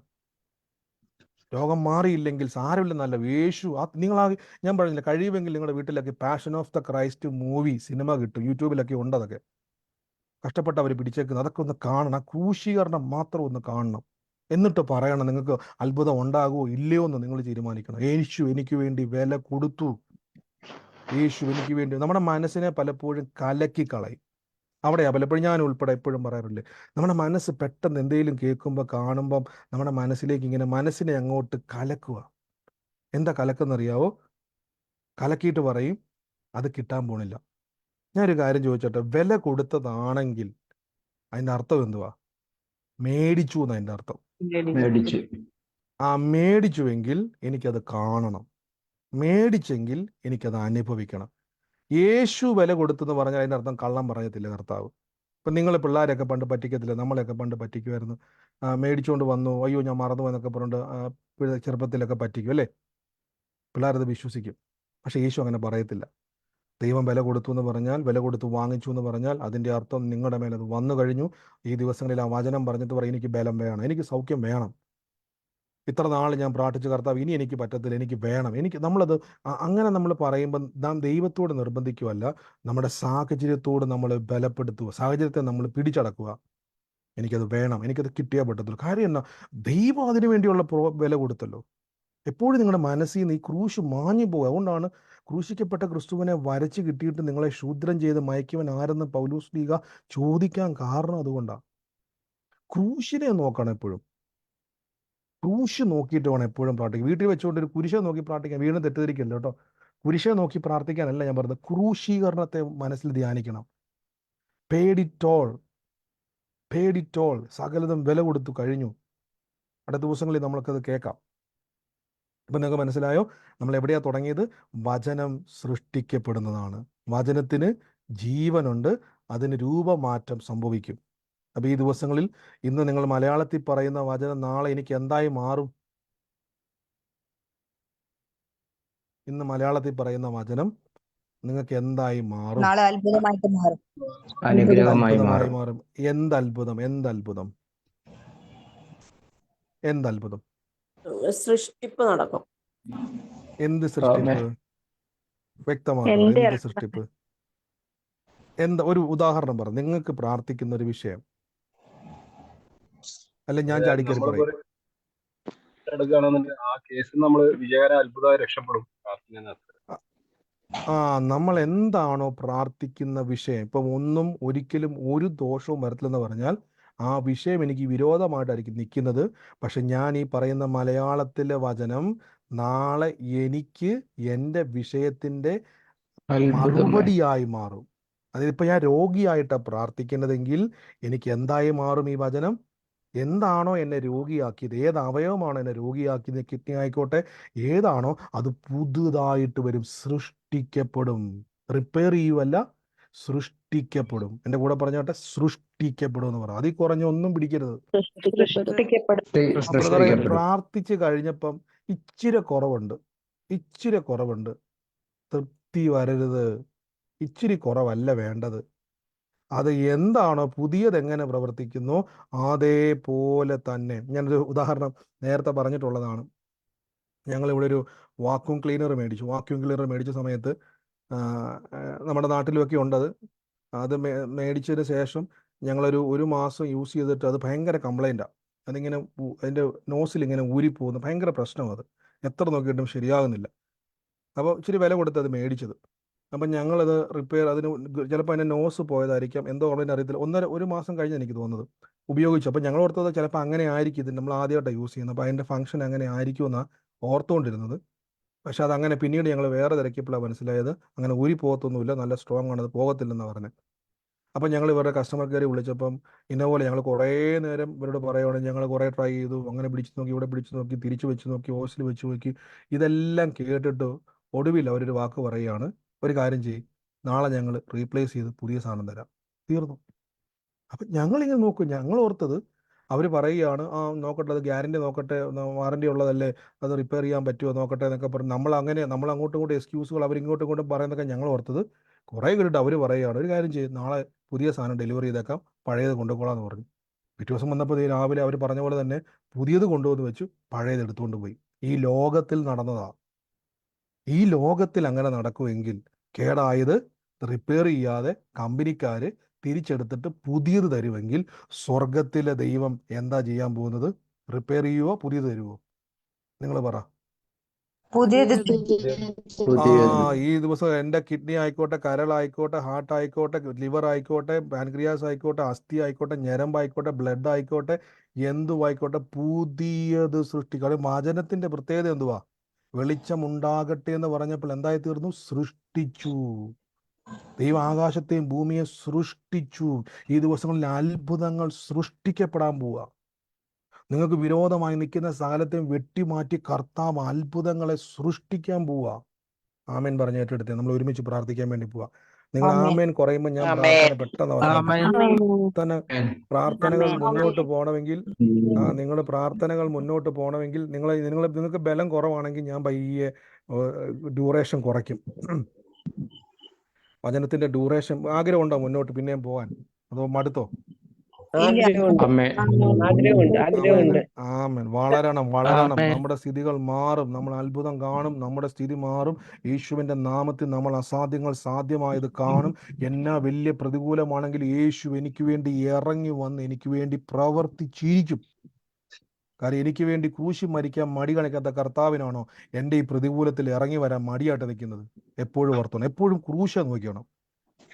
രോഗം മാറിയില്ലെങ്കിൽ സാരമില്ലെന്നല്ല, യേശു ഞാൻ പറഞ്ഞില്ല, കഴിയുമെങ്കിൽ നിങ്ങളുടെ വീട്ടിലൊക്കെ passion of the Christ movie cinema കിട്ടും, യൂട്യൂബിലൊക്കെ ഉണ്ട്. അതൊക്കെ കഷ്ടപ്പെട്ട് അവർ പിടിച്ചേക്കുന്നത്, അതൊക്കെ ഒന്ന് കാണണം. ആ ക്രൂശീകരണം മാത്രം ഒന്ന് കാണണം. എന്നിട്ട് പറയണം, നിങ്ങൾക്ക് അത്ഭുതം ഉണ്ടാകുമോ ഇല്ലയോ എന്ന് നിങ്ങൾ തീരുമാനിക്കണം. യേശു എനിക്ക് വേണ്ടി വില കൊടുത്തു, യേശു എനിക്ക് വേണ്ടി. നമ്മുടെ മനസ്സിനെ പലപ്പോഴും കലക്കി കളയും. അവിടെയാ പലപ്പോഴും ഞാൻ ഉൾപ്പെടെ എപ്പോഴും പറയാറില്ലേ, നമ്മുടെ മനസ്സ് പെട്ടെന്ന് എന്തെങ്കിലും കേൾക്കുമ്പോൾ കാണുമ്പം നമ്മുടെ മനസ്സിലേക്ക് ഇങ്ങനെ മനസ്സിനെ അങ്ങോട്ട് കലക്കുക. എന്താ കലക്കെന്നറിയാവോ? കലക്കിയിട്ട് പറയും അത് കിട്ടാൻ പോണില്ല. ഞാനൊരു കാര്യം ചോദിച്ചോട്ടെ, വില കൊടുത്തതാണെങ്കിൽ അതിൻ്റെ അർത്ഥം എന്തുവാ? മേടിച്ചു എന്ന് അതിൻ്റെ അർത്ഥം. മേടിച്ചു. ആ മേടിച്ചുവെങ്കിൽ എനിക്കത് കാണണം, മേടിച്ചെങ്കിൽ എനിക്കത് അനുഭവിക്കണം. യേശു വില കൊടുത്തെന്ന് പറഞ്ഞാൽ അതിൻ്റെ അർത്ഥം കള്ളം പറയത്തില്ല കർത്താവ്. ഇപ്പം നിങ്ങൾ പിള്ളേരൊക്കെ പണ്ട് പറ്റിക്കത്തില്ല, നമ്മളെയൊക്കെ പണ്ട് പറ്റിക്കുമായിരുന്നു. മേടിച്ചുകൊണ്ട് വന്നു, അയ്യോ ഞാൻ മറന്നു എന്നൊക്കെ പറഞ്ഞിട്ട് ചെറുപ്പത്തിലൊക്കെ പറ്റിക്കും അല്ലേ? പിള്ളേരത് വിശ്വസിക്കും. പക്ഷേ യേശു അങ്ങനെ പറയത്തില്ല. ദൈവം വില കൊടുത്തു എന്ന് പറഞ്ഞാൽ, വില കൊടുത്ത് വാങ്ങിച്ചു എന്ന് പറഞ്ഞാൽ അതിൻ്റെ അർത്ഥം നിങ്ങളുടെ മേലെ അത് വന്നു കഴിഞ്ഞു. ഈ ദിവസങ്ങളിൽ ആ വചനം പറഞ്ഞിട്ട് പറയും, എനിക്ക് ബലം വേണം, എനിക്ക് സൗഖ്യം വേണം, ഇത്ര നാൾ ഞാൻ പ്രാർത്ഥിച്ച കർത്താവ് ഇനി എനിക്ക് പറ്റത്തില്ല, എനിക്ക് വേണം, എനിക്ക്. നമ്മളത് അങ്ങനെ നമ്മൾ പറയുമ്പോൾ നാം ദൈവത്തോട് നിർബന്ധിക്കുകയല്ല, നമ്മുടെ സാഹചര്യത്തോട് നമ്മൾ ബലപ്പെടുത്തുക, സാഹചര്യത്തെ നമ്മൾ പിടിച്ചടക്കുക. എനിക്കത് വേണം, എനിക്കത് കിട്ടിയേ പറ്റത്തുള്ളൂ. കാര്യം എന്നാ? ദൈവം അതിനു വേണ്ടിയുള്ള വില കൊടുത്തല്ലോ. എപ്പോഴും നിങ്ങളുടെ മനസ്സിൽ നിന്ന് ഈ ക്രൂശ് മാഞ്ഞു പോകുക. അതുകൊണ്ടാണ് ക്രൂശിക്കപ്പെട്ട ക്രിസ്തുവിനെ വരച്ച് കിട്ടിയിട്ട് നിങ്ങളെ ശൂദ്രം ചെയ്ത് മയക്കുവൻ ആരെന്ന് പൗലോസ് ലീഗ ചോദിക്കാൻ കാരണം അതുകൊണ്ടാണ്. ക്രൂശിനെ നോക്കണം എപ്പോഴും, ക്രൂശ് നോക്കിയിട്ട് വേണം എപ്പോഴും പ്രാർത്ഥിക്കുക. വീട്ടിൽ വെച്ചുകൊണ്ട് ഒരു കുരിശെ നോക്കി പ്രാർത്ഥിക്കാൻ വീണ്ടും തെറ്റിദ്ധരിക്കല്ലോ കേട്ടോ. കുരിശെ നോക്കി പ്രാർത്ഥിക്കാനല്ല ഞാൻ പറഞ്ഞത്, ക്രൂശീകരണത്തെ മനസ്സിൽ ധ്യാനിക്കണം. പേടിറ്റോൾ, പേടിറ്റോൾ, സകലതും വില കൊടുത്തു കഴിഞ്ഞു. അടുത്ത ദിവസങ്ങളിൽ നമ്മൾക്കത് കേൾക്കാം. ഇപ്പം നിങ്ങൾക്ക് മനസ്സിലായോ നമ്മൾ എവിടെയാ തുടങ്ങിയത്? വചനം സൃഷ്ടിക്കപ്പെടുന്നതാണ്, വചനത്തിന് ജീവനുണ്ട്, അതിന് രൂപമാറ്റം സംഭവിക്കും. അപ്പോൾ ഈ ദിവസങ്ങളിൽ ഇന്ന് നിങ്ങൾ മലയാളത്തിൽ പറയുന്ന വചനം നാളെ എനിക്ക് എന്തായി മാറും? ഇന്ന് മലയാളത്തിൽ പറയുന്ന വചനം നിങ്ങൾക്ക് എന്തായി മാറും? നാളെ അത്ഭുതമായിട്ട് മാറും. അനുഗ്രഹമായി അത്ഭുതമായി മാറും. മാറും. എന്തത്ഭുതം, എന്തത്ഭുതം, എന്തത്ഭുതം! സൃഷ്ടിപ്പ് നടക്കും. എന്ത് സൃഷ്ടിപ്പ്? വ്യക്തമാക്കണം, എന്ത് സൃഷ്ടിപ്പ്? എന്താ? ഒരു ഉദാഹരണം പറ. നിങ്ങൾക്ക് പ്രാർത്ഥിക്കുന്ന ഒരു വിഷയം, അല്ല ഞാൻ ചാടിക്കറി പറയും. ആ കേസിൽ നമ്മൾ വിജയകര അത്ഭുതമായി രക്ഷപ്പെടും. നമ്മൾ എന്താണോ പ്രാർത്ഥിക്കുന്ന വിഷയം, ഇപ്പം ഒന്നും ഒരിക്കലും ഒരു ദോഷവും വരത്തില്ലെന്ന് പറഞ്ഞാൽ ആ വിഷയം എനിക്ക് വിരോധമായിട്ടായിരിക്കും നിൽക്കുന്നത്. പക്ഷെ ഞാൻ ഈ പറയുന്ന മലയാളത്തിലെ വചനം നാളെ എനിക്ക് എൻ്റെ വിഷയത്തിൻ്റെ മറുപടിയായി മാറും. അതിപ്പോൾ ഞാൻ രോഗിയായിട്ടാണ് പ്രാർത്ഥിക്കുന്നതെങ്കിൽ എനിക്ക് എന്തായി മാറും ഈ വചനം? എന്താണോ എന്നെ രോഗിയാക്കിയത്, ഏത് അവയവമാണോ എന്നെ രോഗിയാക്കിയത്, കിഡ്നി ആയിക്കോട്ടെ, ഏതാണോ അത് പുതുതായിട്ട് വരും, സൃഷ്ടിക്കപ്പെടും. റിപ്പയർ ചെയ്യുവല്ല, സൃഷ്ടിക്കപ്പെടും. എൻ്റെ കൂടെ പറഞ്ഞോട്ടെ, സൃഷ്ടിക്കപ്പെടും എന്ന് പറയാം. അതിൽ കുറഞ്ഞ ഒന്നും പിടിക്കരുത്. പ്രാർത്ഥിച്ച് കഴിഞ്ഞപ്പം ഇച്ചിരി കുറവുണ്ട്, തൃപ്തി വരരുത്. ഇച്ചിരി കുറവല്ല വേണ്ടത്. അത് എന്താണോ പുതിയത് എങ്ങനെ പ്രവർത്തിക്കുന്നോ അതേപോലെ തന്നെ. ഞാനൊരു ഉദാഹരണം നേരത്തെ പറഞ്ഞിട്ടുള്ളതാണ്. ഞങ്ങളിവിടെ ഒരു വാക്യൂം ക്ലീനർ മേടിച്ച സമയത്ത് നമ്മുടെ നാട്ടിലുമൊക്കെ ഉണ്ടത്. അത് മേടിച്ചതിന് ശേഷം ഞങ്ങളൊരു മാസം യൂസ് ചെയ്തിട്ട് അത് ഭയങ്കര കംപ്ലൈൻറ്റാണ്. അതിങ്ങനെ അതിൻ്റെ നോസിൽ ഇങ്ങനെ ഊരിപ്പോകുന്നു, ഭയങ്കര പ്രശ്നമാണ്. അത് എത്ര നോക്കിയിട്ടും ശരിയാകുന്നില്ല. അപ്പോൾ ഇച്ചിരി വില കൊടുത്ത് അത് മേടിച്ചത്. അപ്പം ഞങ്ങളത് റിപ്പയർ, അതിന് ചിലപ്പോൾ അതിൻ്റെ നോസ് പോയതായിരിക്കാം, എന്തോ ഉള്ളതിന് അറിയത്തില്ല. ഒരു മാസം കഴിഞ്ഞ് എനിക്ക് തോന്നുന്നത് ഉപയോഗിച്ചു. അപ്പം ഞങ്ങൾ ഓർത്തത് ചിലപ്പോൾ അങ്ങനെ ആയിരിക്കും, ഇത് നമ്മൾ ആദ്യമായിട്ടാണ് യൂസ് ചെയ്യുന്നത്, അപ്പോൾ അതിൻ്റെ ഫംഗ്ഷൻ അങ്ങനെ ആയിരിക്കുമെന്നാണ് ഓർത്തുകൊണ്ടിരുന്നത്. പക്ഷെ അതങ്ങനെ പിന്നീട് ഞങ്ങൾ വേറെ തിരക്കിയപ്പോഴാണ് മനസ്സിലായത് അങ്ങനെ ഊരി പോകത്തൊന്നുമില്ല, നല്ല സ്ട്രോങ് ആണ്, അത് പോകത്തില്ലെന്നാണ് പറഞ്ഞത്. അപ്പം ഞങ്ങൾ ഇവരുടെ കസ്റ്റമർ കെയറിൽ വിളിച്ചപ്പം ഇന്നപോലെ ഞങ്ങൾ കുറേ നേരം ഇവരോട് പറയുവാണെങ്കിൽ ഞങ്ങൾ കുറേ ട്രൈ ചെയ്തു, അങ്ങനെ പിടിച്ചു നോക്കി, ഇവിടെ പിടിച്ചു നോക്കി, തിരിച്ചു വെച്ച് നോക്കി, ഹോസ്റ്റലിൽ വെച്ച് നോക്കി. ഇതെല്ലാം കേട്ടിട്ട് ഒടുവിൽ അവരൊരു വാക്ക് പറയുകയാണ്, ഒരു കാര്യം ചെയ്യും, നാളെ ഞങ്ങൾ റീപ്ലേസ് ചെയ്ത് പുതിയ സാധനം തരാം. തീർന്നു. അപ്പം ഞങ്ങളിങ്ങനെ നോക്കും, ഞങ്ങൾ ഓർത്തത് അവർ പറയുകയാണ്, ആ നോക്കട്ടെ, അത് ഗ്യാരണ്ടി നോക്കട്ടെ, വാറണ്ടി ഉള്ളതല്ലേ, അത് റിപ്പയർ ചെയ്യാൻ പറ്റുമോ നോക്കട്ടെ എന്നൊക്കെ പറഞ്ഞ് നമ്മൾ അങ്ങോട്ടും ഇങ്ങോട്ടും എക്സ്ക്യൂസുകൾ അവരിങ്ങോട്ടും ഇങ്ങോട്ടും പറയുന്നതൊക്കെ ഞങ്ങൾ ഓർത്തത്. കുറേ കേട്ടിട്ട് അവർ പറയുകയാണ്, ഒരു കാര്യം ചെയ്യും, നാളെ പുതിയ സാധനം ഡെലിവറി ചെയ്തേക്കാം, പഴയത് കൊണ്ടുപോകാമെന്ന് പറഞ്ഞു. പിറ്റേ ദിവസം വന്നപ്പോൾ രാവിലെ അവർ പറഞ്ഞ പോലെ തന്നെ പുതിയത് കൊണ്ടുവന്ന് വെച്ചു, പഴയത് എടുത്തുകൊണ്ട് പോയി. ഈ ലോകത്തിൽ നടന്നതാ. ഈ ലോകത്തിൽ അങ്ങനെ നടക്കുമെങ്കിൽ കേടായത് റിപ്പയർ ചെയ്യാതെ കമ്പനിക്കാർ തിരിച്ചെടുത്തിട്ട് പുതിയത് തരുമെങ്കിൽ സ്വർഗത്തിലെ ദൈവം എന്താ ചെയ്യാൻ പോകുന്നത്? റിപ്പയർ ചെയ്യുവോ പുതിയത് തരുവോ? നിങ്ങൾ പറ. പുതിയത് ഈ ദിവസം എൻ്റെ കിഡ്നി ആയിക്കോട്ടെ, കരളായിക്കോട്ടെ, ഹാർട്ട് ആയിക്കോട്ടെ, ലിവർ ആയിക്കോട്ടെ, പാൻക്രിയാസ് ആയിക്കോട്ടെ, അസ്ഥി ആയിക്കോട്ടെ, ഞരമ്പായിക്കോട്ടെ, ബ്ലഡ് ആയിക്കോട്ടെ, എന്തുവായിക്കോട്ടെ, പുതിയത് സൃഷ്ടിക്കുക. വചനത്തിന്റെ പ്രത്യേകത എന്തുവാ? വെളിച്ചം ഉണ്ടാകട്ടെ എന്ന് പറഞ്ഞപ്പോൾ എന്തായി തീർന്നു? സൃഷ്ടിച്ചു. ദൈവം ആകാശത്തെയും ഭൂമിയെ സൃഷ്ടിച്ചു. ഈ ദിവസങ്ങളിൽ അത്ഭുതങ്ങൾ സൃഷ്ടിക്കപ്പെടാൻ പോവുക. നിങ്ങൾക്ക് വിരോധമായി നിൽക്കുന്ന സകലത്തെയും വെട്ടിമാറ്റി കർത്താവ് അത്ഭുതങ്ങളെ സൃഷ്ടിക്കാൻ പോവുക. ആമേൻ പറഞ്ഞ് ഏറ്റെടുത്തേ. നമ്മൾ ഒരുമിച്ച് പ്രാർത്ഥിക്കാൻ വേണ്ടി പോവാ. നിങ്ങൾ ആമേൻ കുറയുമ്പോൾ ഞാൻ പ്രാർത്ഥന പെട്ടെന്ന് പ്രാർത്ഥനകൾ മുന്നോട്ട് പോകണമെങ്കിൽ നിങ്ങളുടെ പ്രാർത്ഥനകൾ മുന്നോട്ട് പോകണമെങ്കിൽ നിങ്ങൾക്ക് ബലം കുറവാണെങ്കിൽ ഞാൻ പയ്യെ ഡ്യൂറേഷൻ കുറയ്ക്കും. വചനത്തിന്റെ ഡ്യൂറേഷൻ ആഗ്രഹമുണ്ടോ മുന്നോട്ട് പിന്നെയും പോകാൻ? അതോ മടുത്തോ? ആമേൻ. വളരണം. നമ്മുടെ സ്ഥിതികൾ മാറും, നമ്മൾ അത്ഭുതം കാണും, നമ്മുടെ സ്ഥിതി മാറും. യേശുവിന്റെ നാമത്തിൽ നമ്മൾ അസാധ്യങ്ങൾ സാധ്യമായത് കാണും. എന്നാ വലിയ പ്രതികൂലമാണെങ്കിൽ യേശു എനിക്ക് വേണ്ടി ഇറങ്ങി വന്ന് എനിക്ക് വേണ്ടി പ്രവർത്തിച്ചിരിക്കും. കാര്യം എനിക്ക് വേണ്ടി ക്രൂശി മരിക്കാൻ മടി കാണിക്കാത്ത കർത്താവിനാണോ എൻ്റെ ഈ പ്രതികൂലത്തിൽ ഇറങ്ങി വരാൻ മടിയായിട്ട് നിൽക്കുന്നത്? എപ്പോഴും ഓർത്തോണം, എപ്പോഴും ക്രൂശ നോക്കണം.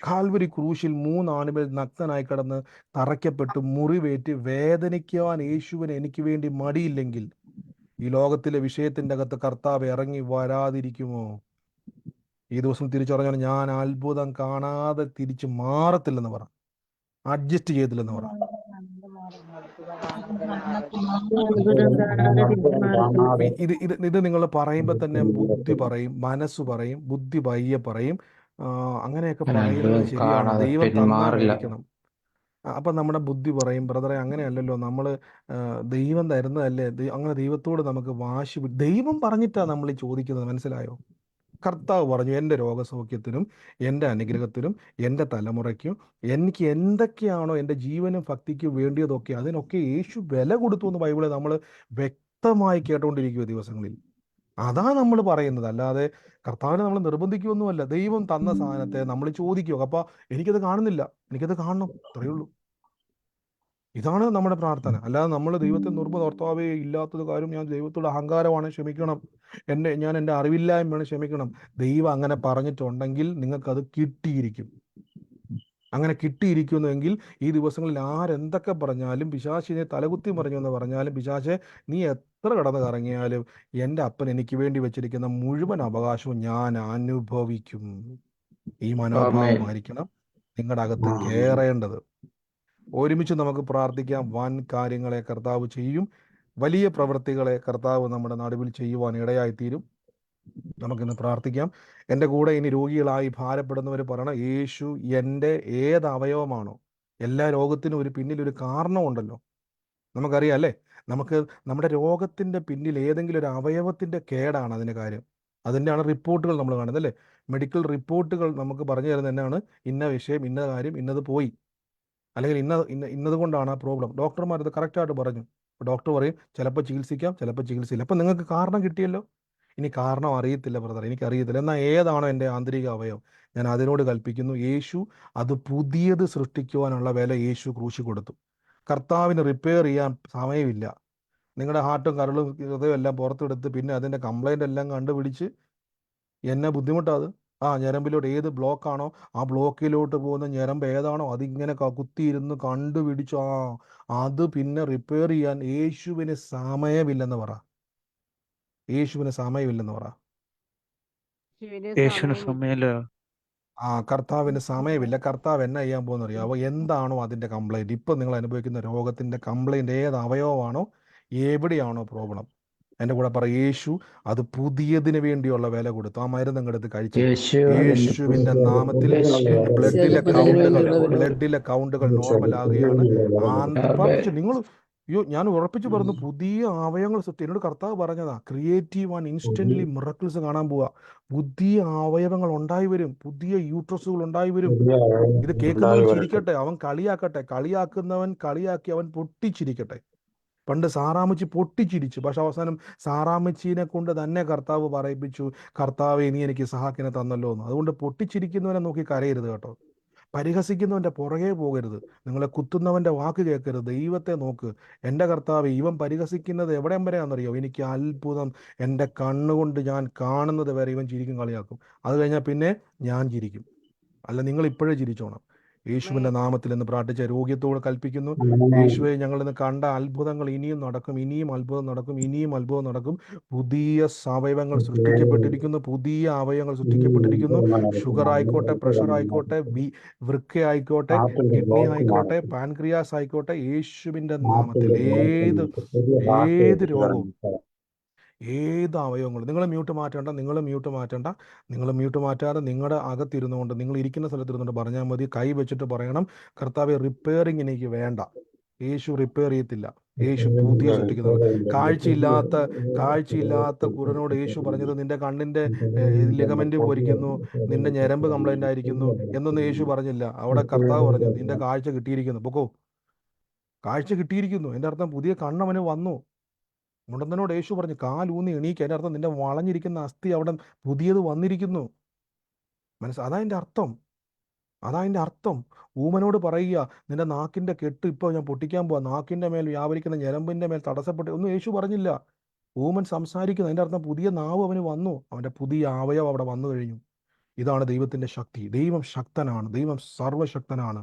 കാൽവരി ക്രൂശിൽ 3 ആണുകൾ നഗ്നനായി കിടന്ന് തറയ്ക്കപ്പെട്ട് മുറിവേറ്റ് വേദനിക്കുവാൻ യേശുവിന് എനിക്ക് വേണ്ടി മടിയില്ലെങ്കിൽ ഈ ലോകത്തിലെ വിഷയത്തിൻ്റെ അകത്ത് കർത്താവ് ഇറങ്ങി വരാതിരിക്കുമോ? ഈ ദിവസം തിരിച്ചറിഞ്ഞാൽ ഞാൻ അത്ഭുതം കാണാതെ തിരിച്ച് മാറത്തില്ലെന്ന് പറ, അഡ്ജസ്റ്റ് ചെയ്തില്ലെന്ന് പറ. ഇത് നിങ്ങൾ പറയുമ്പോൾ തന്നെ ബുദ്ധി പറയും, മനസ്സ് പറയും, ബുദ്ധി പയ്യെ പറയും. അങ്ങനെയൊക്കെ പറയുന്നത് ശരിയാണ്. ദൈവം തന്നാൽ മേടിക്കണം. അപ്പം നമ്മുടെ ബുദ്ധി പറയും, ബ്രദറെ അങ്ങനെയല്ലല്ലോ, നമ്മൾ ദൈവം തരുന്നതല്ലേ, അങ്ങനെ ദൈവത്തോട് നമുക്ക് ദൈവം പറഞ്ഞിട്ടാണ് നമ്മൾ ഈ ചോദിക്കുന്നത്. മനസ്സിലായോ? കർത്താവ് പറഞ്ഞു, എൻ്റെ രോഗസൗഖ്യത്തിനും എൻ്റെ അനുഗ്രഹത്തിനും എൻ്റെ തലമുറയ്ക്കും എനിക്ക് എന്തൊക്കെയാണോ എൻ്റെ ജീവനും ഭക്തിക്കും വേണ്ടിയതൊക്കെ അതിനൊക്കെ യേശു വില കൊടുത്തു എന്ന് ബൈബിളിൽ നമ്മൾ വ്യക്തമായി കേട്ടുകൊണ്ടിരിക്കുക ദിവസങ്ങളിൽ. അതാ നമ്മൾ പറയുന്നത്. അല്ലാതെ കർത്താവിനെ നമ്മൾ നിർബന്ധിക്കുകയൊന്നുമല്ല. ദൈവം തന്ന സാധനത്തെ നമ്മൾ ചോദിക്കുക, അപ്പം എനിക്കത് കാണുന്നില്ല, എനിക്കത് കാണണം, അത്രയേ ഉള്ളൂ. ഇതാണ് നമ്മുടെ പ്രാർത്ഥന. അല്ലാതെ നമ്മൾ ദൈവത്തെ കർത്താവേ ഇല്ലാത്തത് കാര്യം ഞാൻ ദൈവത്തോട് അഹങ്കാരമാണ്, ക്ഷമിക്കണം, ഞാൻ എൻ്റെ അറിവില്ലായ്മയാണ്, ക്ഷമിക്കണം. ദൈവം അങ്ങനെ പറഞ്ഞിട്ടുണ്ടെങ്കിൽ നിങ്ങൾക്കത് കിട്ടിയിരിക്കും. അങ്ങനെ കിട്ടിയിരിക്കുന്നുവെങ്കിൽ ഈ ദിവസങ്ങളിൽ ആരെന്തൊക്കെ പറഞ്ഞാലും, പിശാചിനെ തലകുത്തി മറിഞ്ഞു എന്ന് പറഞ്ഞാലും, പിശാചെ നീ എത്ര കടന്ന് കറങ്ങിയാലും എൻ്റെ അപ്പൻ എനിക്ക് വേണ്ടി വെച്ചിരിക്കുന്ന മുഴുവൻ അവകാശവും ഞാൻ അനുഭവിക്കും. ഈ മനോഭാവമായിരിക്കണം നിങ്ങളുടെ അകത്ത് കയറേണ്ടത്. ഒരുമിച്ച് നമുക്ക് പ്രാർത്ഥിക്കാം. വൻ കാര്യങ്ങളെ കർത്താവ് ചെയ്യും. വലിയ പ്രവൃത്തികളെ കർത്താവ് നമ്മുടെ നടുവിൽ ചെയ്യുവാൻ ഇടയായിത്തീരും. നമുക്കിന്ന് പ്രാർത്ഥിക്കാം. എൻ്റെ കൂടെ ഇനി രോഗികളായി ഭാരപ്പെടുന്നവർ പറയണം, യേശു എൻ്റെ ഏത് അവയവമാണോ, എല്ലാ രോഗത്തിനും ഒരു പിന്നിലൊരു കാരണമുണ്ടല്ലോ. നമുക്കറിയാം അല്ലേ, നമുക്ക് നമ്മുടെ രോഗത്തിൻ്റെ പിന്നിൽ ഏതെങ്കിലും ഒരു അവയവത്തിൻ്റെ കേടാണ് അതിൻ്റെ കാര്യം. അതിൻ്റെയാണ് റിപ്പോർട്ടുകൾ നമ്മൾ കാണുന്നത് അല്ലേ. മെഡിക്കൽ റിപ്പോർട്ടുകൾ നമുക്ക് പറഞ്ഞു തരുന്നത് എന്നാണ്, ഇന്ന വിഷയം, ഇന്ന കാര്യം, ഇന്നത് പോയി, അല്ലെങ്കിൽ ഇന്നത് കൊണ്ടാണ് ആ പ്രോബ്ലം. ഡോക്ടർമാർ ഇത് കറക്റ്റായിട്ട് പറഞ്ഞു. ഡോക്ടർ പറയും ചിലപ്പോൾ ചികിത്സിക്കാം, ചിലപ്പോൾ ചികിത്സയില്ല. അപ്പം നിങ്ങൾക്ക് കാരണം കിട്ടിയല്ലോ. ഇനി കാരണം അറിയത്തില്ല ബ്രദർ, എനിക്കറിയത്തില്ല. എന്നാൽ ഏതാണോ എൻ്റെ ആന്തരിക അവയവം, ഞാൻ അതിനോട് കൽപ്പിക്കുന്നു, യേശു അത് പുതിയത് സൃഷ്ടിക്കുവാനുള്ള വില യേശു ക്രൂശി കൊടുത്തു. കർത്താവിന് റിപ്പയർ ചെയ്യാൻ സമയമില്ല. നിങ്ങളുടെ ഹാർട്ടും കരളും ഹൃദയവും എല്ലാം പുറത്തെടുത്ത് പിന്നെ അതിൻ്റെ കംപ്ലൈൻ്റ് എല്ലാം കണ്ടുപിടിച്ച് എന്നെ ബുദ്ധിമുട്ടാത്. ഞരമ്പിലോട്ട് ഏത് ബ്ലോക്കാണോ ആ ബ്ലോക്കിലോട്ട് പോകുന്ന ഞരമ്പ് ഏതാണോ അതിങ്ങനെ കുത്തിയിരുന്ന് കണ്ടുപിടിച്ചു അത് പിന്നെ റിപ്പയർ ചെയ്യാൻ യേശുവിന് സമയമില്ലെന്ന് പറ. യേശുവിന് സമയമില്ലെന്ന് പറ. യേശുവിന് സമയമില്ല. കർത്താവിന് സമയമില്ല. കർത്താവ് എന്നാ ചെയ്യാൻ പോകുന്ന അറിയാമോ? എന്താണോ അതിൻ്റെ കംപ്ലൈൻറ്റ്, ഇപ്പം നിങ്ങൾ അനുഭവിക്കുന്ന രോഗത്തിൻ്റെ കംപ്ലൈൻറ്റ് ഏത് അവയവമാണോ, എവിടെയാണോ പ്രോബ്ലം, എൻ്റെ കൂടെ പറ, യേശു അത് പുതിയതിന് വേണ്ടിയുള്ള വില കൊടുത്തു. ആ മരുന്ന് അങ്ങെടുത്ത് കഴിച്ച് യേശുവിൻ്റെ നാമത്തിൽ ബ്ലഡിലെ കൗണ്ടുകൾ നോർമൽ ആകുകയാണ്. പ്രാർത്ഥിച്ചു നിങ്ങൾ. അയ്യോ, ഞാൻ ഉറപ്പിച്ച് പറഞ്ഞു, പുതിയ അവയവങ്ങൾ സൃഷ്ടി. എന്നോട് കർത്താവ് പറഞ്ഞതാ, ക്രിയേറ്റീവ് ആൻഡ് ഇൻസ്റ്റന്റ്ലി മിറക്കിൾസ് കാണാൻ പോവാ. പുതിയ അവയവങ്ങൾ ഉണ്ടായി വരും, പുതിയ യൂട്രസുകൾ ഉണ്ടായി വരും. ഇത് കേൾക്കുന്നവൻ ചിരിക്കട്ടെ, അവൻ കളിയാക്കട്ടെ, കളിയാക്കുന്നവൻ കളിയാക്കി അവൻ പൊട്ടിച്ചിരിക്കട്ടെ. പണ്ട് സാറാമ്മച്ചി പൊട്ടിച്ചിരിച്ചു, പക്ഷെ അവസാനം സാറാമ്മച്ചീനെ കൊണ്ട് തന്നെ കർത്താവ് പറയിപ്പിച്ചു, കർത്താവെ നീ എനിക്ക് ഇസഹാക്കിനെ തന്നല്ലോ എന്ന്. അതുകൊണ്ട് പൊട്ടിച്ചിരിക്കുന്നവനെ നോക്കി കരയരുത് കേട്ടോ. പരിഹസിക്കുന്നവൻ്റെ പുറകെ പോകരുത്. നിങ്ങളെ കുത്തുന്നവൻ്റെ വാക്ക് കേൾക്കരുത്. ദൈവത്തെ നോക്ക്. എൻ്റെ കർത്താവ്, ഇവൻ പരിഹസിക്കുന്നത് എവിടെയും വരെയാണെന്നറിയോ? എനിക്ക് അത്ഭുതം, എൻ്റെ കണ്ണുകൊണ്ട് ഞാൻ കാണുന്നത് വരെ ഇവൻ ചിരിക്കും, കളിയാക്കും. അത് കഴിഞ്ഞാൽ പിന്നെ ഞാൻ ചിരിക്കും. അല്ല, നിങ്ങൾ ഇപ്പോഴേ ചിരിച്ചോണം. യേശുവിൻ്റെ നാമത്തിൽ എന്ന് പ്രാർത്ഥിച്ച രോഗ്യത്തോട് കൽപ്പിക്കുന്നു, യേശുവെ, ഞങ്ങൾ ഇന്ന് കണ്ട അത്ഭുതങ്ങൾ ഇനിയും നടക്കും, ഇനിയും അത്ഭുതം നടക്കും, ഇനിയും അത്ഭുതം നടക്കും. പുതിയ അവയവങ്ങൾ സൃഷ്ടിക്കപ്പെട്ടിരിക്കുന്നു, പുതിയ അവയവങ്ങൾ സൃഷ്ടിക്കപ്പെട്ടിരിക്കുന്നു. ഷുഗർ ആയിക്കോട്ടെ, പ്രഷർ ആയിക്കോട്ടെ, വൃക്ക ആയിക്കോട്ടെ, കിഡ്നി ആയിക്കോട്ടെ, പാൻക്രിയാസ് ആയിക്കോട്ടെ, യേശുവിൻ്റെ നാമത്തിൽ ഏത് രോഗവും, ഏത് അവയവങ്ങളും. നിങ്ങൾ മ്യൂട്ട് മാറ്റേണ്ട, നിങ്ങൾ മ്യൂട്ട് മാറ്റാതെ നിങ്ങളുടെ അകത്തിരുന്നുകൊണ്ട്, നിങ്ങൾ ഇരിക്കുന്ന സ്ഥലത്തിരുന്നുകൊണ്ട് പറഞ്ഞാൽ മതി. കൈ വെച്ചിട്ട് പറയണം, കർത്താവെ, റിപ്പയറിങ് എനിക്ക് വേണ്ട. യേശു റിപ്പയർ ചെയ്യത്തില്ല, യേശു പുതിയ സൃഷ്ടിക്കുന്നത്. കാഴ്ചയില്ലാത്ത കുരനോട് യേശു പറഞ്ഞത്, നിന്റെ കണ്ണിന്റെ ലിഗമെന്റ് പോരിക്കുന്നു, നിന്റെ ഞരമ്പ് കംപ്ലൈന്റ് ആയിരിക്കുന്നു എന്നൊന്നും യേശു പറഞ്ഞില്ല. അവിടെ കർത്താവ് പറഞ്ഞു, നിന്റെ കാഴ്ച കിട്ടിയിരിക്കുന്നു, പൊക്കോ, കാഴ്ച കിട്ടിയിരിക്കുന്നു. എൻ്റെ അർത്ഥം പുതിയ കണ്ണവന് വന്നു. മുടന്തനോട് യേശു പറഞ്ഞു, കാലൂന്നി എണീക്കുക. എൻ്റെ അർത്ഥം നിന്റെ വളഞ്ഞിരിക്കുന്ന അസ്ഥി അവിടെ പുതിയത് വന്നിരിക്കുന്നു. അതാ എൻ്റെ അർത്ഥം. ഊമനോട് പറയുക, നിന്റെ നാക്കിന്റെ കെട്ട് ഇപ്പോൾ ഞാൻ പൊട്ടിക്കാൻ പോവാ, നാക്കിന്റെ മേൽ വ്യാപരിക്കുന്ന ഞരമ്പിന്റെ മേൽ തടസ്സപ്പെട്ട് ഒന്നും യേശു പറഞ്ഞില്ല. ഊമൻ സംസാരിക്കുന്നു. അതിൻ്റെ അർത്ഥം പുതിയ നാവ് അവന് വന്നു, അവൻ്റെ പുതിയ അവയവം അവിടെ വന്നു കഴിഞ്ഞു. ഇതാണ് ദൈവത്തിൻ്റെ ശക്തി. ദൈവം ശക്തനാണ്, ദൈവം സർവശക്തനാണ്.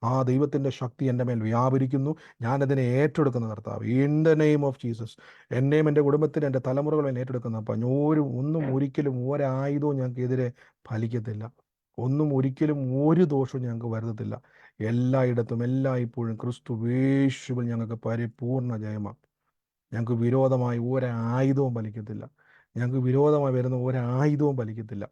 ആ ദൈവത്തിൻ്റെ ശക്തി എൻ്റെ മേൽ വ്യാപരിക്കുന്നു. ഞാനതിനെ ഏറ്റെടുക്കുന്ന കർത്താവ്, in the name of Jesus. എന്നെയും എൻ്റെ കുടുംബത്തിന്, എൻ്റെ തലമുറകളെ ഏറ്റെടുക്കുന്ന അപ്പം ഒന്നും ഒരിക്കലും ഒരായുധവും ഞങ്ങൾക്കെതിരെ ഫലിക്കത്തില്ല. ഒരിക്കലും ഒരു ദോഷവും ഞങ്ങൾക്ക് വരുത്തത്തില്ല. എല്ലായിടത്തും എല്ലായ്പ്പോഴും ക്രിസ്തു യേശുവിൽ ഞങ്ങൾക്ക് പരിപൂർണ ജയമാണ്. ഞങ്ങൾക്ക് വിരോധമായി ഒരായുധവും ഫലിക്കത്തില്ല. ഞങ്ങൾക്ക് വിരോധമായി വരുന്ന ഒരായുധവും ഫലിക്കത്തില്ല.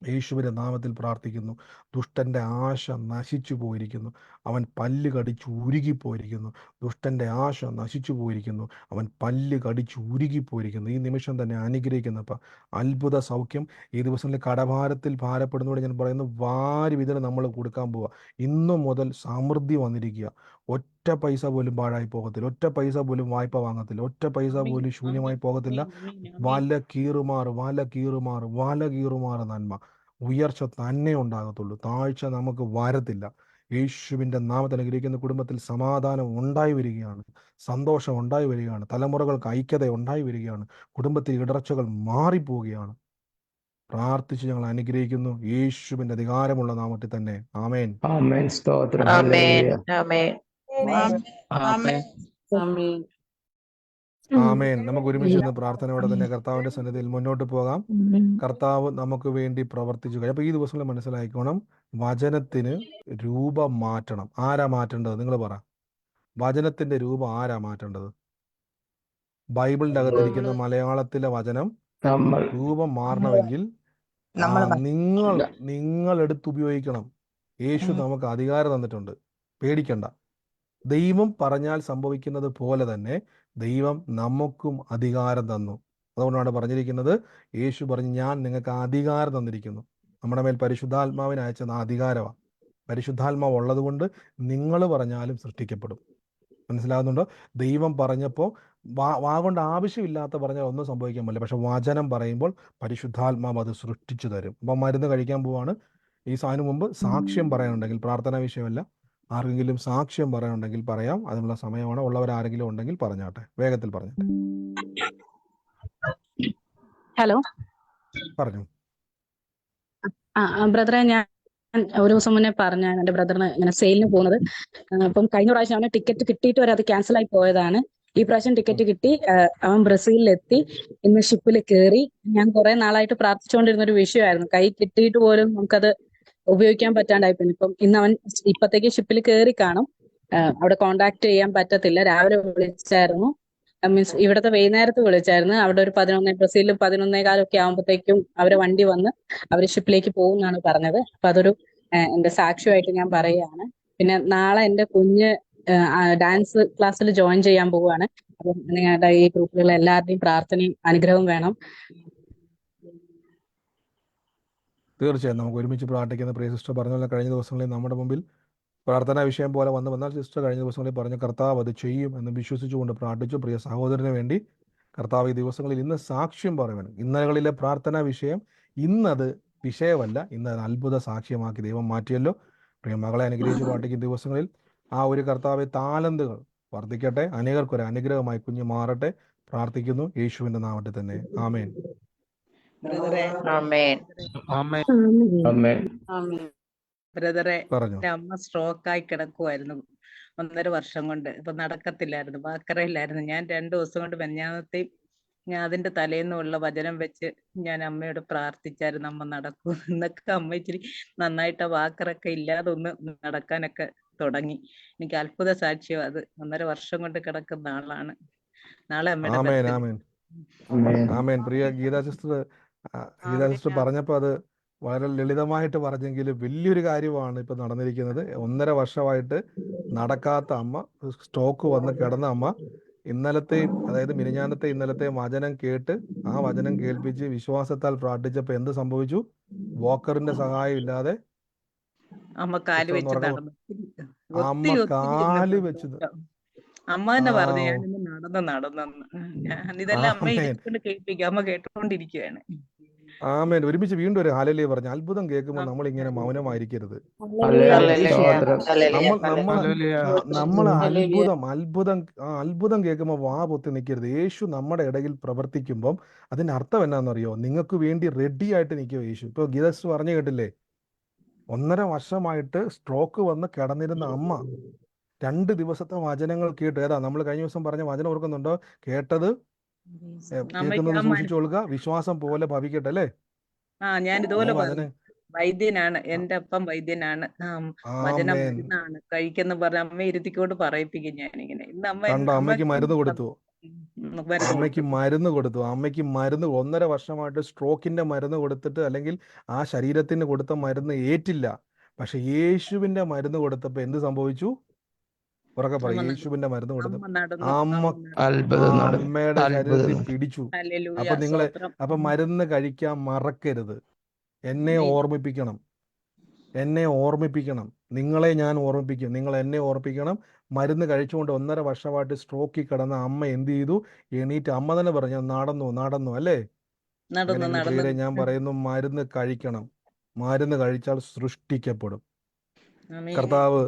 യേശുവിൻ്റെ നാമത്തിൽ പ്രാർത്ഥിക്കുന്നു. ദുഷ്ടൻ്റെ ആശ നശിച്ചു പോയിരിക്കുന്നു, അവൻ പല്ല് കടിച്ച് ഉരുകിപ്പോയിരിക്കുന്നു. ദുഷ്ടൻ്റെ ആശ നശിച്ചു പോയിരിക്കുന്നു, അവൻ പല്ല് കടിച്ച് ഉരുകിപ്പോയിരിക്കുന്നു. ഈ നിമിഷം തന്നെ അനുഗ്രഹിക്കുന്നപ്പോൾ അത്ഭുത സൗഖ്യം. ഈ ദിവസങ്ങളിൽ കടഭാരത്തിൽ ഭാരപ്പെടുന്നതോടെ ഞാൻ പറയുന്നു, വാരി വിതരം നമ്മൾ കൊടുക്കാൻ പോവുക. ഇന്നു മുതൽ സമൃദ്ധി വന്നിരിക്കുക. ഒറ്റ പൈസ പോലും പാഴായി പോകത്തില്ല, ഒറ്റ പൈസ പോലും വായ്പ വാങ്ങത്തില്ല, ഒറ്റ പൈസ പോലും ശൂന്യമായി പോകത്തില്ല. വല കീറുമാറ് നന്മ, ഉയർച്ച തന്നെ ഉണ്ടാകത്തുള്ളൂ, താഴ്ച നമുക്ക് വരത്തില്ല. യേശുവിൻ്റെ നാമത്തിൽ അനുഗ്രഹിക്കുന്ന കുടുംബത്തിൽ സമാധാനം ഉണ്ടായി വരികയാണ്, സന്തോഷം ഉണ്ടായി വരികയാണ്, തലമുറകൾക്ക് ഐക്യത ഉണ്ടായി വരികയാണ്, കുടുംബത്തിൽ ഇടർച്ചകൾ മാറിപ്പോവുകയാണ്. പ്രാർത്ഥിച്ച് ഞങ്ങൾ അനുഗ്രഹിക്കുന്നു, യേശുവിൻ്റെ അധികാരമുള്ള നാമത്തിൽ തന്നെ. ആമേൻ. ആമേൻ. സ്തോത്രം. ആമേൻ. നമുക്ക് ഒരുമിച്ച് ഇന്ന് പ്രാർത്ഥനയോടെ തന്നെ കർത്താവിന്റെ സന്നിധിയിൽ മുന്നോട്ട് പോകാം. കർത്താവ് നമുക്ക് വേണ്ടി പ്രവർത്തിച്ചു കഴിഞ്ഞു. അപ്പൊ ഈ ദിവസങ്ങളിൽ മനസ്സിലായിക്കോണം, വചനത്തിന് രൂപം മാറ്റണം. ആരാ മാറ്റേണ്ടത്? നിങ്ങൾ പറ. വചനത്തിന്റെ രൂപം ആരാ മാറ്റേണ്ടത്? ബൈബിളിന്റെ അകത്തിരിക്കുന്ന മലയാളത്തിലെ വചനം രൂപം മാറണമെങ്കിൽ നിങ്ങൾ എടുത്തുപയോഗിക്കണം. യേശു നമുക്ക് അധികാരം തന്നിട്ടുണ്ട്, പേടിക്കണ്ട. ദൈവം പറഞ്ഞാൽ സംഭവിക്കുന്നത് പോലെ തന്നെ ദൈവം നമുക്കും അധികാരം തന്നു. അതുകൊണ്ടാണ് പറഞ്ഞിരിക്കുന്നത്, യേശു പറഞ്ഞു, ഞാൻ നിങ്ങൾക്ക് അധികാരം തന്നിരിക്കുന്നു. നമ്മുടെ മേൽ പരിശുദ്ധാത്മാവിനെ അയച്ച അധികാരമാണ്. പരിശുദ്ധാത്മാവ് ഉള്ളത് കൊണ്ട് നിങ്ങൾ പറഞ്ഞാലും സൃഷ്ടിക്കപ്പെടും. മനസ്സിലാകുന്നുണ്ടോ? ദൈവം പറഞ്ഞപ്പോൾ വാഗൊണ്ട് ആവശ്യമില്ലാത്ത പറഞ്ഞാൽ ഒന്നും സംഭവിക്കാൻ പറ്റില്ല. പക്ഷെ വചനം പറയുമ്പോൾ പരിശുദ്ധാത്മാവ് അത് സൃഷ്ടിച്ചു തരും. അപ്പം മരുന്ന് കഴിക്കാൻ പോവാണ്. ഈ അതിനു മുമ്പ് സാക്ഷ്യം പറയാനുണ്ടെങ്കിൽ, പ്രാർത്ഥനാ വിഷയമല്ല, ആർക്കെങ്കിലും സാക്ഷ്യം പറയാനുണ്ടെങ്കിൽ പറയാം. അതിനുള്ള സമയമാണ്. ഉള്ളവരാരെങ്കിലും ഉണ്ടെങ്കിൽ പറഞ്ഞാട്ടെ, വേഗത്തിൽ പറഞ്ഞാട്ടെ. ഹലോ, പറഞ്ഞു. ബ്രദറെ, ഞാൻ ഒരു ദിവസം മുന്നേ പറഞ്ഞ എന്റെ ബ്രദറിന് ഇങ്ങനെ സെയിലിന് പോകുന്നത്. അപ്പം കഴിഞ്ഞ പ്രാവശ്യം അവന് ടിക്കറ്റ് കിട്ടിയിട്ട് വരെ അത് ക്യാൻസൽ ആയി പോയതാണ്. ഈ പ്രാവശ്യം ടിക്കറ്റ് കിട്ടി, അവൻ ബ്രസീലിലെത്തി, ഇന്ന് ഷിപ്പിൽ കയറി. ഞാൻ കുറെ നാളായിട്ട് പ്രാർത്ഥിച്ചുകൊണ്ടിരുന്ന ഒരു വിഷയമായിരുന്നു. കൈ കിട്ടിയിട്ട് പോലും നമുക്കത് ഉപയോഗിക്കാൻ പറ്റാണ്ടായി. പിന്നെ ഇപ്പം ഇന്ന് അവൻ ഇപ്പത്തേക്ക് ഷിപ്പിൽ കയറി കാണും. അവിടെ കോണ്ടാക്ട് ചെയ്യാൻ പറ്റത്തില്ല. രാവിലെ വിളിച്ചായിരുന്നു, മീൻസ് ഇവിടത്തെ വൈകുന്നേരത്ത് വിളിച്ചായിരുന്നു. അവിടെ ഒരു 11 ബ്രസീലിൽ 11:15 ആകുമ്പോഴത്തേക്കും അവരെ വണ്ടി വന്ന് അവര് ഷിപ്പിലേക്ക് പോകും എന്നാണ് പറഞ്ഞത്. അപ്പൊ അതൊരു എന്റെ സാക്ഷ്യമായിട്ട് ഞാൻ പറയുകയാണ്. പിന്നെ നാളെ എന്റെ കുഞ്ഞ് ഡാൻസ് ക്ലാസ്സിൽ ജോയിൻ ചെയ്യാൻ പോവുകയാണ്. അപ്പം നിങ്ങളുടെ ഈ ഗ്രൂപ്പിലുള്ള എല്ലാവരുടെയും പ്രാർത്ഥനയും അനുഗ്രഹവും വേണം. തീർച്ചയായും നമുക്ക് ഒരുമിച്ച് പ്രാർത്ഥിക്കുന്ന പ്രിയ സിസ്റ്റർ പറഞ്ഞ പോലെ കഴിഞ്ഞ ദിവസങ്ങളിൽ നമ്മുടെ മുമ്പിൽ പ്രാർത്ഥനാ വിഷയം പോലെ വന്നാൽ സിസ്റ്റർ കഴിഞ്ഞ ദിവസങ്ങളിൽ പറഞ്ഞു കർത്താവ് അത് ചെയ്യും എന്ന് വിശ്വസിച്ചുകൊണ്ട് പ്രാർത്ഥിച്ചു. പ്രിയ സഹോദരന് വേണ്ടി കർത്താവ് ഈ ദിവസങ്ങളിൽ ഇന്ന് സാക്ഷ്യം പറയുവാനും, ഇന്നലകളിലെ പ്രാർത്ഥനാ വിഷയം ഇന്നത് വിഷയമല്ല, ഇന്ന് അത്ഭുത സാക്ഷ്യമാക്കി ദൈവം മാറ്റിയല്ലോ. പ്രിയ മകളെ അനുഗ്രഹിച്ച് പ്രാർത്ഥിക്കുന്ന ദിവസങ്ങളിൽ ആ ഒരു കർത്താവ് താലന്തുകൾ വർദ്ധിക്കട്ടെ, അനേകർക്കൊരു അനുഗ്രഹമായി കുഞ്ഞ് മാറട്ടെ പ്രാർത്ഥിക്കുന്നു യേശുവിന്റെ നാമത്തിൽ തന്നെ. ആമേൻ. ബ്രദറെ, പറഞ്ഞു. എന്റെ അമ്മ സ്ട്രോക്കായി കിടക്കുമായിരുന്നു 1.5 വർഷം കൊണ്ട്. ഇപ്പൊ നടക്കത്തില്ലായിരുന്നു, വാക്കറയില്ലായിരുന്നു. ഞാൻ 2 ദിവസം കൊണ്ട് മെഞ്ഞാന്നത്തെയും ഞാൻ അതിന്റെ തലേന്നുള്ള വചനം വെച്ച് ഞാൻ അമ്മയോട് പ്രാർത്ഥിച്ചായിരുന്നു അമ്മ നടക്കൂ എന്നൊക്കെ. അമ്മ ഇച്ചിരി നന്നായിട്ട് ആ വാക്കറൊക്കെ ഇല്ലാതെ ഒന്ന് നടക്കാനൊക്കെ തുടങ്ങി. എനിക്ക് അത്ഭുത സാക്ഷ്യം അത്. 1.5 വർഷം കൊണ്ട് കിടക്കുന്ന ആളാണ്. നാളെ അമ്മയുടെ ആമേൻ birthday. ആമേൻ ആമേൻ. പ്രിയ ഗീതാ സിസ്റ്റർ പറഞ്ഞപ്പോൾ അത് വളരെ ലളിതമായിട്ട് പറഞ്ഞെങ്കിലും വലിയൊരു കാര്യമാണ് ഇപ്പൊ നടന്നിരിക്കുന്നത്. 1.5 വർഷമായിട്ട് നടക്കാത്ത അമ്മ, സ്ട്രോക്ക് വന്ന് കിടന്ന അമ്മ, അതായത് ഇന്നലത്തെ വചനം കേട്ട് ആ വചനം കേൾപ്പിച്ച് വിശ്വാസത്താൽ പ്രാർത്ഥിച്ചപ്പോ എന്ത് സംഭവിച്ചു? വാക്കറിന്റെ സഹായം ഇല്ലാതെ അമ്മ കാല് വെച്ച് നടന്നു. അമ്മ കാല് വെച്ച് അമ്മ തന്നെ പറഞ്ഞു ഞാനിന്ന് നടന്നെന്ന്. ഞാനിതെല്ലാം അമ്മ ഇരിക്കൊണ്ട് കേൾപ്പിക്കും. അമ്മ കേട്ടോണ്ടിരിക്കുകയാണ്. ആമേൻ. ഒരുമിച്ച് വീണ്ടും ഒരു ഹല്ലേലൂയ പറഞ്ഞു. അത്ഭുതം കേൾക്കുമ്പോൾ നമ്മൾ ഇങ്ങനെ മൗനമായിരിക്കരുത്. നമ്മൾ അത്ഭുതം കേൾക്കുമ്പോൾ വാ പൊത്തി നിൽക്കരുത്. യേശു നമ്മുടെ ഇടയിൽ പ്രവർത്തിക്കുമ്പം അതിന്റെ അർത്ഥം എന്നാണെന്നറിയോ? നിങ്ങൾക്ക് വേണ്ടി റെഡി ആയിട്ട് നിൽക്കുക യേശു. ഇപ്പൊ ഗീതസ് പറഞ്ഞു കേട്ടില്ലേ, 1.5 വർഷമായിട്ട് സ്ട്രോക്ക് വന്ന് കിടന്നിരുന്ന അമ്മ 2 ദിവസത്തെ വചനങ്ങൾ കേട്ടു. ഏതാ നമ്മൾ കഴിഞ്ഞ ദിവസം പറഞ്ഞ വചനം ഓർക്കുന്നുണ്ടോ? കേട്ടത് കേൾക്കുന്നത് സൂക്ഷിച്ചോളുക, വിശ്വാസം പോലെ ഭവിക്കട്ടെ, അല്ലേ? ഞാൻ ഇതുപോലെ വചനം വൈദ്യനാണ്, എന്റെ അപ്പം വൈദ്യനാണ്, വചനം മരുന്നാണ് കഴിക്കുന്ന പറഞ്ഞ അമ്മ ഇരുത്തിക്കൊണ്ട് പറയിപ്പിക്കും ഞാനിങ്ങനെ. ഇന്ന് അമ്മയ്ക്ക് മരുന്ന് കൊടുത്തു. അമ്മയ്ക്ക് മരുന്ന് 1.5 വർഷമായിട്ട് സ്ട്രോക്കിന്റെ മരുന്ന് കൊടുത്തിട്ട്, അല്ലെങ്കിൽ ആ ശരീരത്തിന് കൊടുത്ത മരുന്ന് ഏറ്റില്ല. പക്ഷെ യേശുവിന്റെ മരുന്ന് കൊടുത്തപ്പോ എന്ത് സംഭവിച്ചു? ഉറക്കെ പറയും. യേശുവിന്റെ മരുന്ന് കൊടുത്തപ്പോ അമ്മയുടെ ശരീരത്തിൽ പിടിച്ചു. അപ്പൊ മരുന്ന് കഴിക്കാൻ മറക്കരുത്. എന്നെ ഓർമ്മിപ്പിക്കണം. നിങ്ങളെ ഞാൻ ഓർമ്മിപ്പിക്കും, നിങ്ങൾ എന്നെ ഓർമ്മിപ്പിക്കണം. മരുന്ന് കഴിച്ചുകൊണ്ട് 1.5 വർഷമായിട്ട് സ്ട്രോക്കിൽ കിടന്ന അമ്മ എന്ത് ചെയ്തു? എണീറ്റ് അമ്മ തന്നെ പറഞ്ഞു നടന്നു, അല്ലേ? ഞാൻ പറയുന്നു, മരുന്ന് കഴിക്കണം. മരുന്ന് കഴിച്ചാൽ സൃഷ്ടിക്കപ്പെടും. കർത്താവ്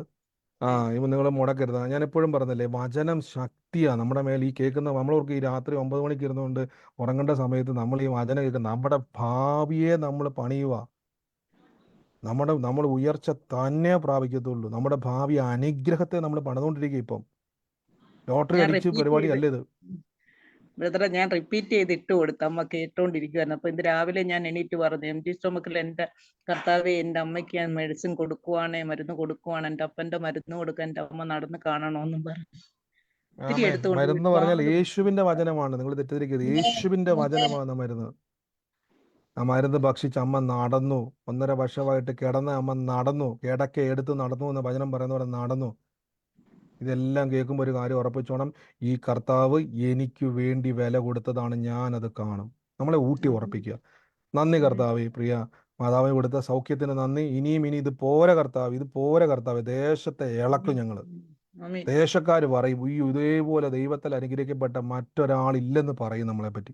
ഇവ നിങ്ങൾ മുടക്കരുത്. ഞാൻ എപ്പോഴും പറഞ്ഞല്ലേ, വചനം ശക്തിയാ നമ്മുടെ മേൽ. ഈ കേൾക്കുന്ന നമ്മളോർക്ക് ഈ രാത്രി 9 മണിക്ക് ഇരുന്നുകൊണ്ട് ഉറങ്ങേണ്ട സമയത്ത് നമ്മൾ ഈ വചനം കേൾക്കുന്ന നമ്മുടെ ഭാവിയെ നമ്മൾ പണിയുക. നമ്മൾ ഉയർച്ച തന്നെ പ്രാപിക്കത്തുള്ളൂ. നമ്മുടെ ഭാവി അനുഗ്രഹത്തെ നമ്മൾ പണിതുകൊണ്ടിരിക്കുക. ഇപ്പം ലോട്ടറി അടിച്ച് പരിപാടി അല്ലേ ഇത്. ബ്രദറെ, ഞാൻ റിപ്പീറ്റ് ചെയ്ത് ഇട്ട് കൊടുത്തു. അമ്മ കേട്ടോണ്ടിരിക്കുവായിരുന്നു. അപ്പൊ ഇന്ന് രാവിലെ ഞാൻ എണീറ്റ് പറഞ്ഞു, MG സ്റ്റൊമക്കിൽ എന്റെ കർത്താവെ, എന്റെ അമ്മയ്ക്ക് ഞാൻ മെഡിസിൻ കൊടുക്കുവാണേ, മരുന്ന് കൊടുക്കുവാണ്, എന്റെ അപ്പന്റെ മരുന്ന് കൊടുക്കാൻ എന്റെ അമ്മ നടന്ന് കാണണമെന്നും പറഞ്ഞു. മരുന്ന് പറഞ്ഞാൽ യേശുവിന്റെ വചനമാണ്. നിങ്ങൾ തെറ്റിദ്ധരിക്കരുത്. യേശുവിന്റെ വചനമാണ് മരുന്ന്. ആ മരുന്ന് ഭക്ഷിച്ച് അമ്മ നടന്നു. 1.5 വർഷമായിട്ട് കിടന്ന അമ്മ നടന്നു. കിടക്ക എടുത്ത് നടന്നു എന്ന് വചനം പറയുന്ന പോലെ നടന്നു. ഇതെല്ലാം കേൾക്കുമ്പോൾ ഒരു കാര്യം ഉറപ്പിച്ചോണം, ഈ കർത്താവ് എനിക്ക് വേണ്ടി വില കൊടുത്തതാണ്, ഞാനത് കാണും. നമ്മളെ ഊട്ടി ഉറപ്പിക്കുക. നന്ദി കർത്താവ്, പ്രിയ മാതാവിന് കൊടുത്ത സൗഖ്യത്തിന് നന്ദി. ഇനിയും ഇത് പോരെ കർത്താവ്, ദേശത്തെ ഇളക്കും ഞങ്ങള്. ദേശക്കാര് പറയും, ഈ ഇതേപോലെ ദൈവത്തിൽ അനുഗ്രഹിക്കപ്പെട്ട മറ്റൊരാളില്ലെന്ന് പറയും നമ്മളെ പറ്റി.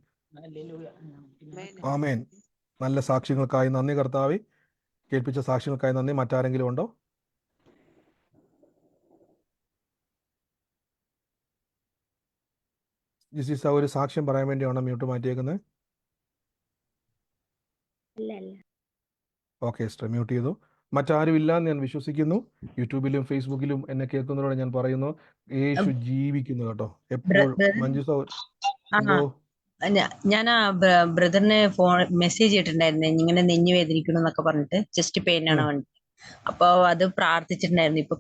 ആമേൻ. നല്ല സാക്ഷ്യങ്ങൾക്കായി നന്ദി കർത്താവ്. കേൾപ്പിച്ച സാക്ഷ്യങ്ങൾക്കായി നന്ദി. മറ്റാരെങ്കിലും ഉണ്ടോ? ജിസി ഒരു സാക്ഷ്യം പറയാൻ വേണ്ടിയാണോ മ്യൂട്ട് മാറ്റിയേക്കുന്നത്? ഓക്കെ സിസ്റ്റർ, മ്യൂട്ട് ചെയ്തു. മറ്റാരും ഇല്ലാന്ന് ഞാൻ വിശ്വസിക്കുന്നു. യൂട്യൂബിലും ഫേസ്ബുക്കിലും എന്നെ കേൾക്കുന്നതോടെ ഞാൻ പറയുന്നു, യേശു ജീവിക്കുന്നു കേട്ടോ. എപ്പോഴും മഞ്ജു ഞാൻ ആ ബ്രദറിന് മെസ്സേജ് ഇട്ടിട്ടുണ്ടായിരുന്നു, ഇങ്ങനെ നെഞ്ഞു വേദനിക്കണം എന്നൊക്കെ പറഞ്ഞിട്ട്. ചെസ്റ്റ് പെയിൻ ആണ് വേണ്ടത്. അപ്പൊ അത് പ്രാർത്ഥിച്ചിട്ടുണ്ടായിരുന്നു. ഇപ്പൊ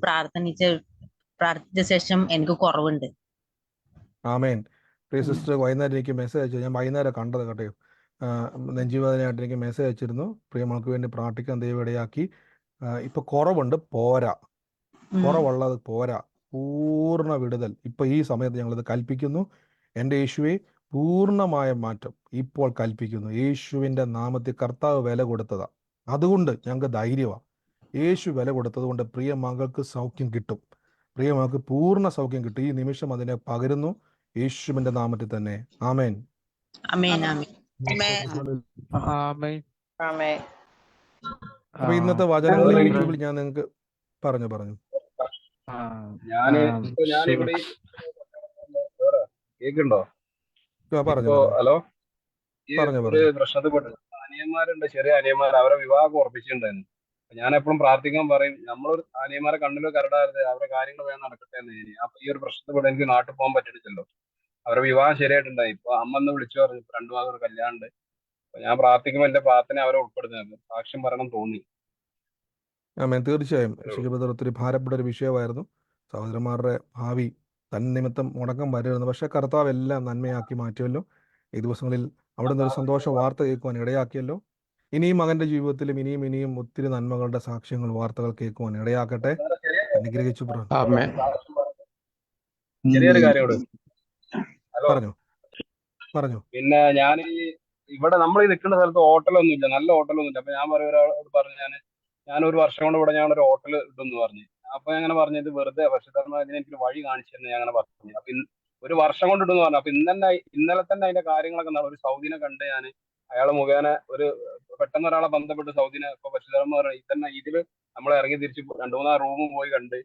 പ്രാർത്ഥിച്ച ശേഷം എനിക്ക് കുറവുണ്ട്. ആമേൻ. പ്രിയ ഉം. സിസ്റ്റർ വൈകുന്നേരം എനിക്ക് മെസ്സേജ് അയച്ചു. ഞാൻ വൈകുന്നേരം കണ്ടത് കേട്ടോ. നെഞ്ചുവേദനയായിട്ട് എനിക്ക് മെസ്സേജ് അയച്ചിരുന്നു. പ്രിയമൾക്ക് വേണ്ടി പ്രാർത്ഥിക്കാൻ ദൈവം ഇടയാക്കി. ഇപ്പൊ കുറവുണ്ട്, പോരാ. കുറവുള്ളത് പോരാ, പൂർണ്ണ വിടുതൽ ഇപ്പൊ ഈ സമയത്ത് ഞങ്ങളിത് കൽപ്പിക്കുന്നു. എൻ്റെ യേശുവെ, പൂർണ്ണമായ മാറ്റം ഇപ്പോൾ കൽപ്പിക്കുന്നു. യേശുവിൻ്റെ നാമത്തിൽ കർത്താവ് വില കൊടുത്തതാ, അതുകൊണ്ട് ഞങ്ങൾക്ക് ധൈര്യമാണ്. യേശു വില കൊടുത്തത് കൊണ്ട് പ്രിയ മകൾക്ക് സൗഖ്യം കിട്ടും. പ്രിയ മകൾക്ക് പൂർണ്ണ സൗഖ്യം കിട്ടും. ഈ നിമിഷം അതിനെ പകരുന്നു യേശുവിൻ്റെ നാമത്തിൽ തന്നെ. ആമേൻ. ആമേൻ. ആമേൻ. അപ്പൊ ഇന്നത്തെ വചനങ്ങൾ യൂട്യൂബിൽ ഞാൻ നിങ്ങൾക്ക് പറഞ്ഞു ഞാനിവിടെ കേക്കുണ്ടോ? പറഞ്ഞു ഹലോ, ഈ പറഞ്ഞു ഒരു പ്രശ്നത്തിൽപ്പെട്ട അനിയന്മാരുണ്ട്, ചെറിയ അനിയന്മാർ, അവരെ വിവാഹം ഉറപ്പിച്ചിട്ടുണ്ടായിരുന്നു. ഞാൻ എപ്പോഴും പ്രാർത്ഥിക്കാൻ പറയും, നമ്മളൊരു അനിയന്മാരെ കണ്ണിലോ കരടാതെ അവരുടെ കാര്യങ്ങൾ വേഗം നടക്കട്ടെ എന്ന്. അപ്പൊ ഈ ഒരു പ്രശ്നത്തിൽപ്പെട്ട് എനിക്ക് നാട്ടിൽ പോകാൻ പറ്റില്ലല്ലോ. അവരുടെ വിവാഹം ശരിയായിട്ടുണ്ടായി. ഇപ്പൊ അമ്മ ഒന്ന് വിളിച്ചു പറഞ്ഞു 2 മാസം ഒരു കല്യാണം ഉണ്ട്. അപ്പൊ ഞാൻ പ്രാർത്ഥിക്കുമ്പോൾ എന്റെ പ്രാർത്ഥന അവരെ ഉൾപ്പെടുത്തുന്നത് സാക്ഷ്യം പറയണം തോന്നി. ആമേൻ. തീർച്ചയായും ശുചിപദർ ഒത്തിരി ഭാരപ്പെട്ട ഒരു വിഷയമായിരുന്നു. സഹോദരന്മാരുടെ ഭാവി തന്നിമിത്തം മുടക്കം വരരുന്നു. പക്ഷേ കർത്താവ് എല്ലാം നന്മയാക്കി മാറ്റുമല്ലോ. ഈ ദിവസങ്ങളിൽ അവിടുന്ന് ഒരു സന്തോഷ വാർത്ത കേൾക്കുവാൻ ഇടയാക്കിയല്ലോ. ഇനിയും മകന്റെ ജീവിതത്തിലും ഇനിയും ഒത്തിരി നന്മകളുടെ സാക്ഷ്യങ്ങൾ, വാർത്തകൾ കേൾക്കുവാൻ ഇടയാക്കട്ടെ. അനുഗ്രഹിച്ചു ചെറിയൊരു കാര്യം ഹലോ പറഞ്ഞു. പിന്നെ ഞാൻ ഇവിടെ നമ്മൾ ഈ നിൽക്കുന്ന സ്ഥലത്ത് ഹോട്ടലൊന്നും ഇല്ല, നല്ല ഹോട്ടലൊന്നും ഇല്ല. അപ്പൊ ഞാൻ ഒരാളോട് പറഞ്ഞു, ഞാൻ 1 വർഷം കൊണ്ട് ഇവിടെ ഞാൻ ഒരു ഹോട്ടൽ ഇട്ടെന്ന് പറഞ്ഞു. അപ്പൊ അങ്ങനെ പറഞ്ഞത് വെറുതെ പക്ഷേ എനിക്ക് വഴി കാണിച്ചു തന്നെ ഞാൻ അങ്ങനെ പറഞ്ഞു. അപ്പൊ 1 വർഷം കൊണ്ട് ഇട്ടെന്ന് പറഞ്ഞു. അപ്പൊ ഇന്നലെ തന്നെ അതിന്റെ കാര്യങ്ങളൊക്കെ ഒരു സൗദിനെ കണ്ട് ഞാൻ അയാൾ മുഖേന പെട്ടെന്ന് ഒരാളെ ബന്ധപ്പെട്ട് സൗദിനെ ഇപ്പൊ പരിശുദ്ധർമ്മ തന്നെ ഇതില് നമ്മൾ ഇറങ്ങി തിരിച്ച് 2-3 റൂമും പോയി കണ്ട്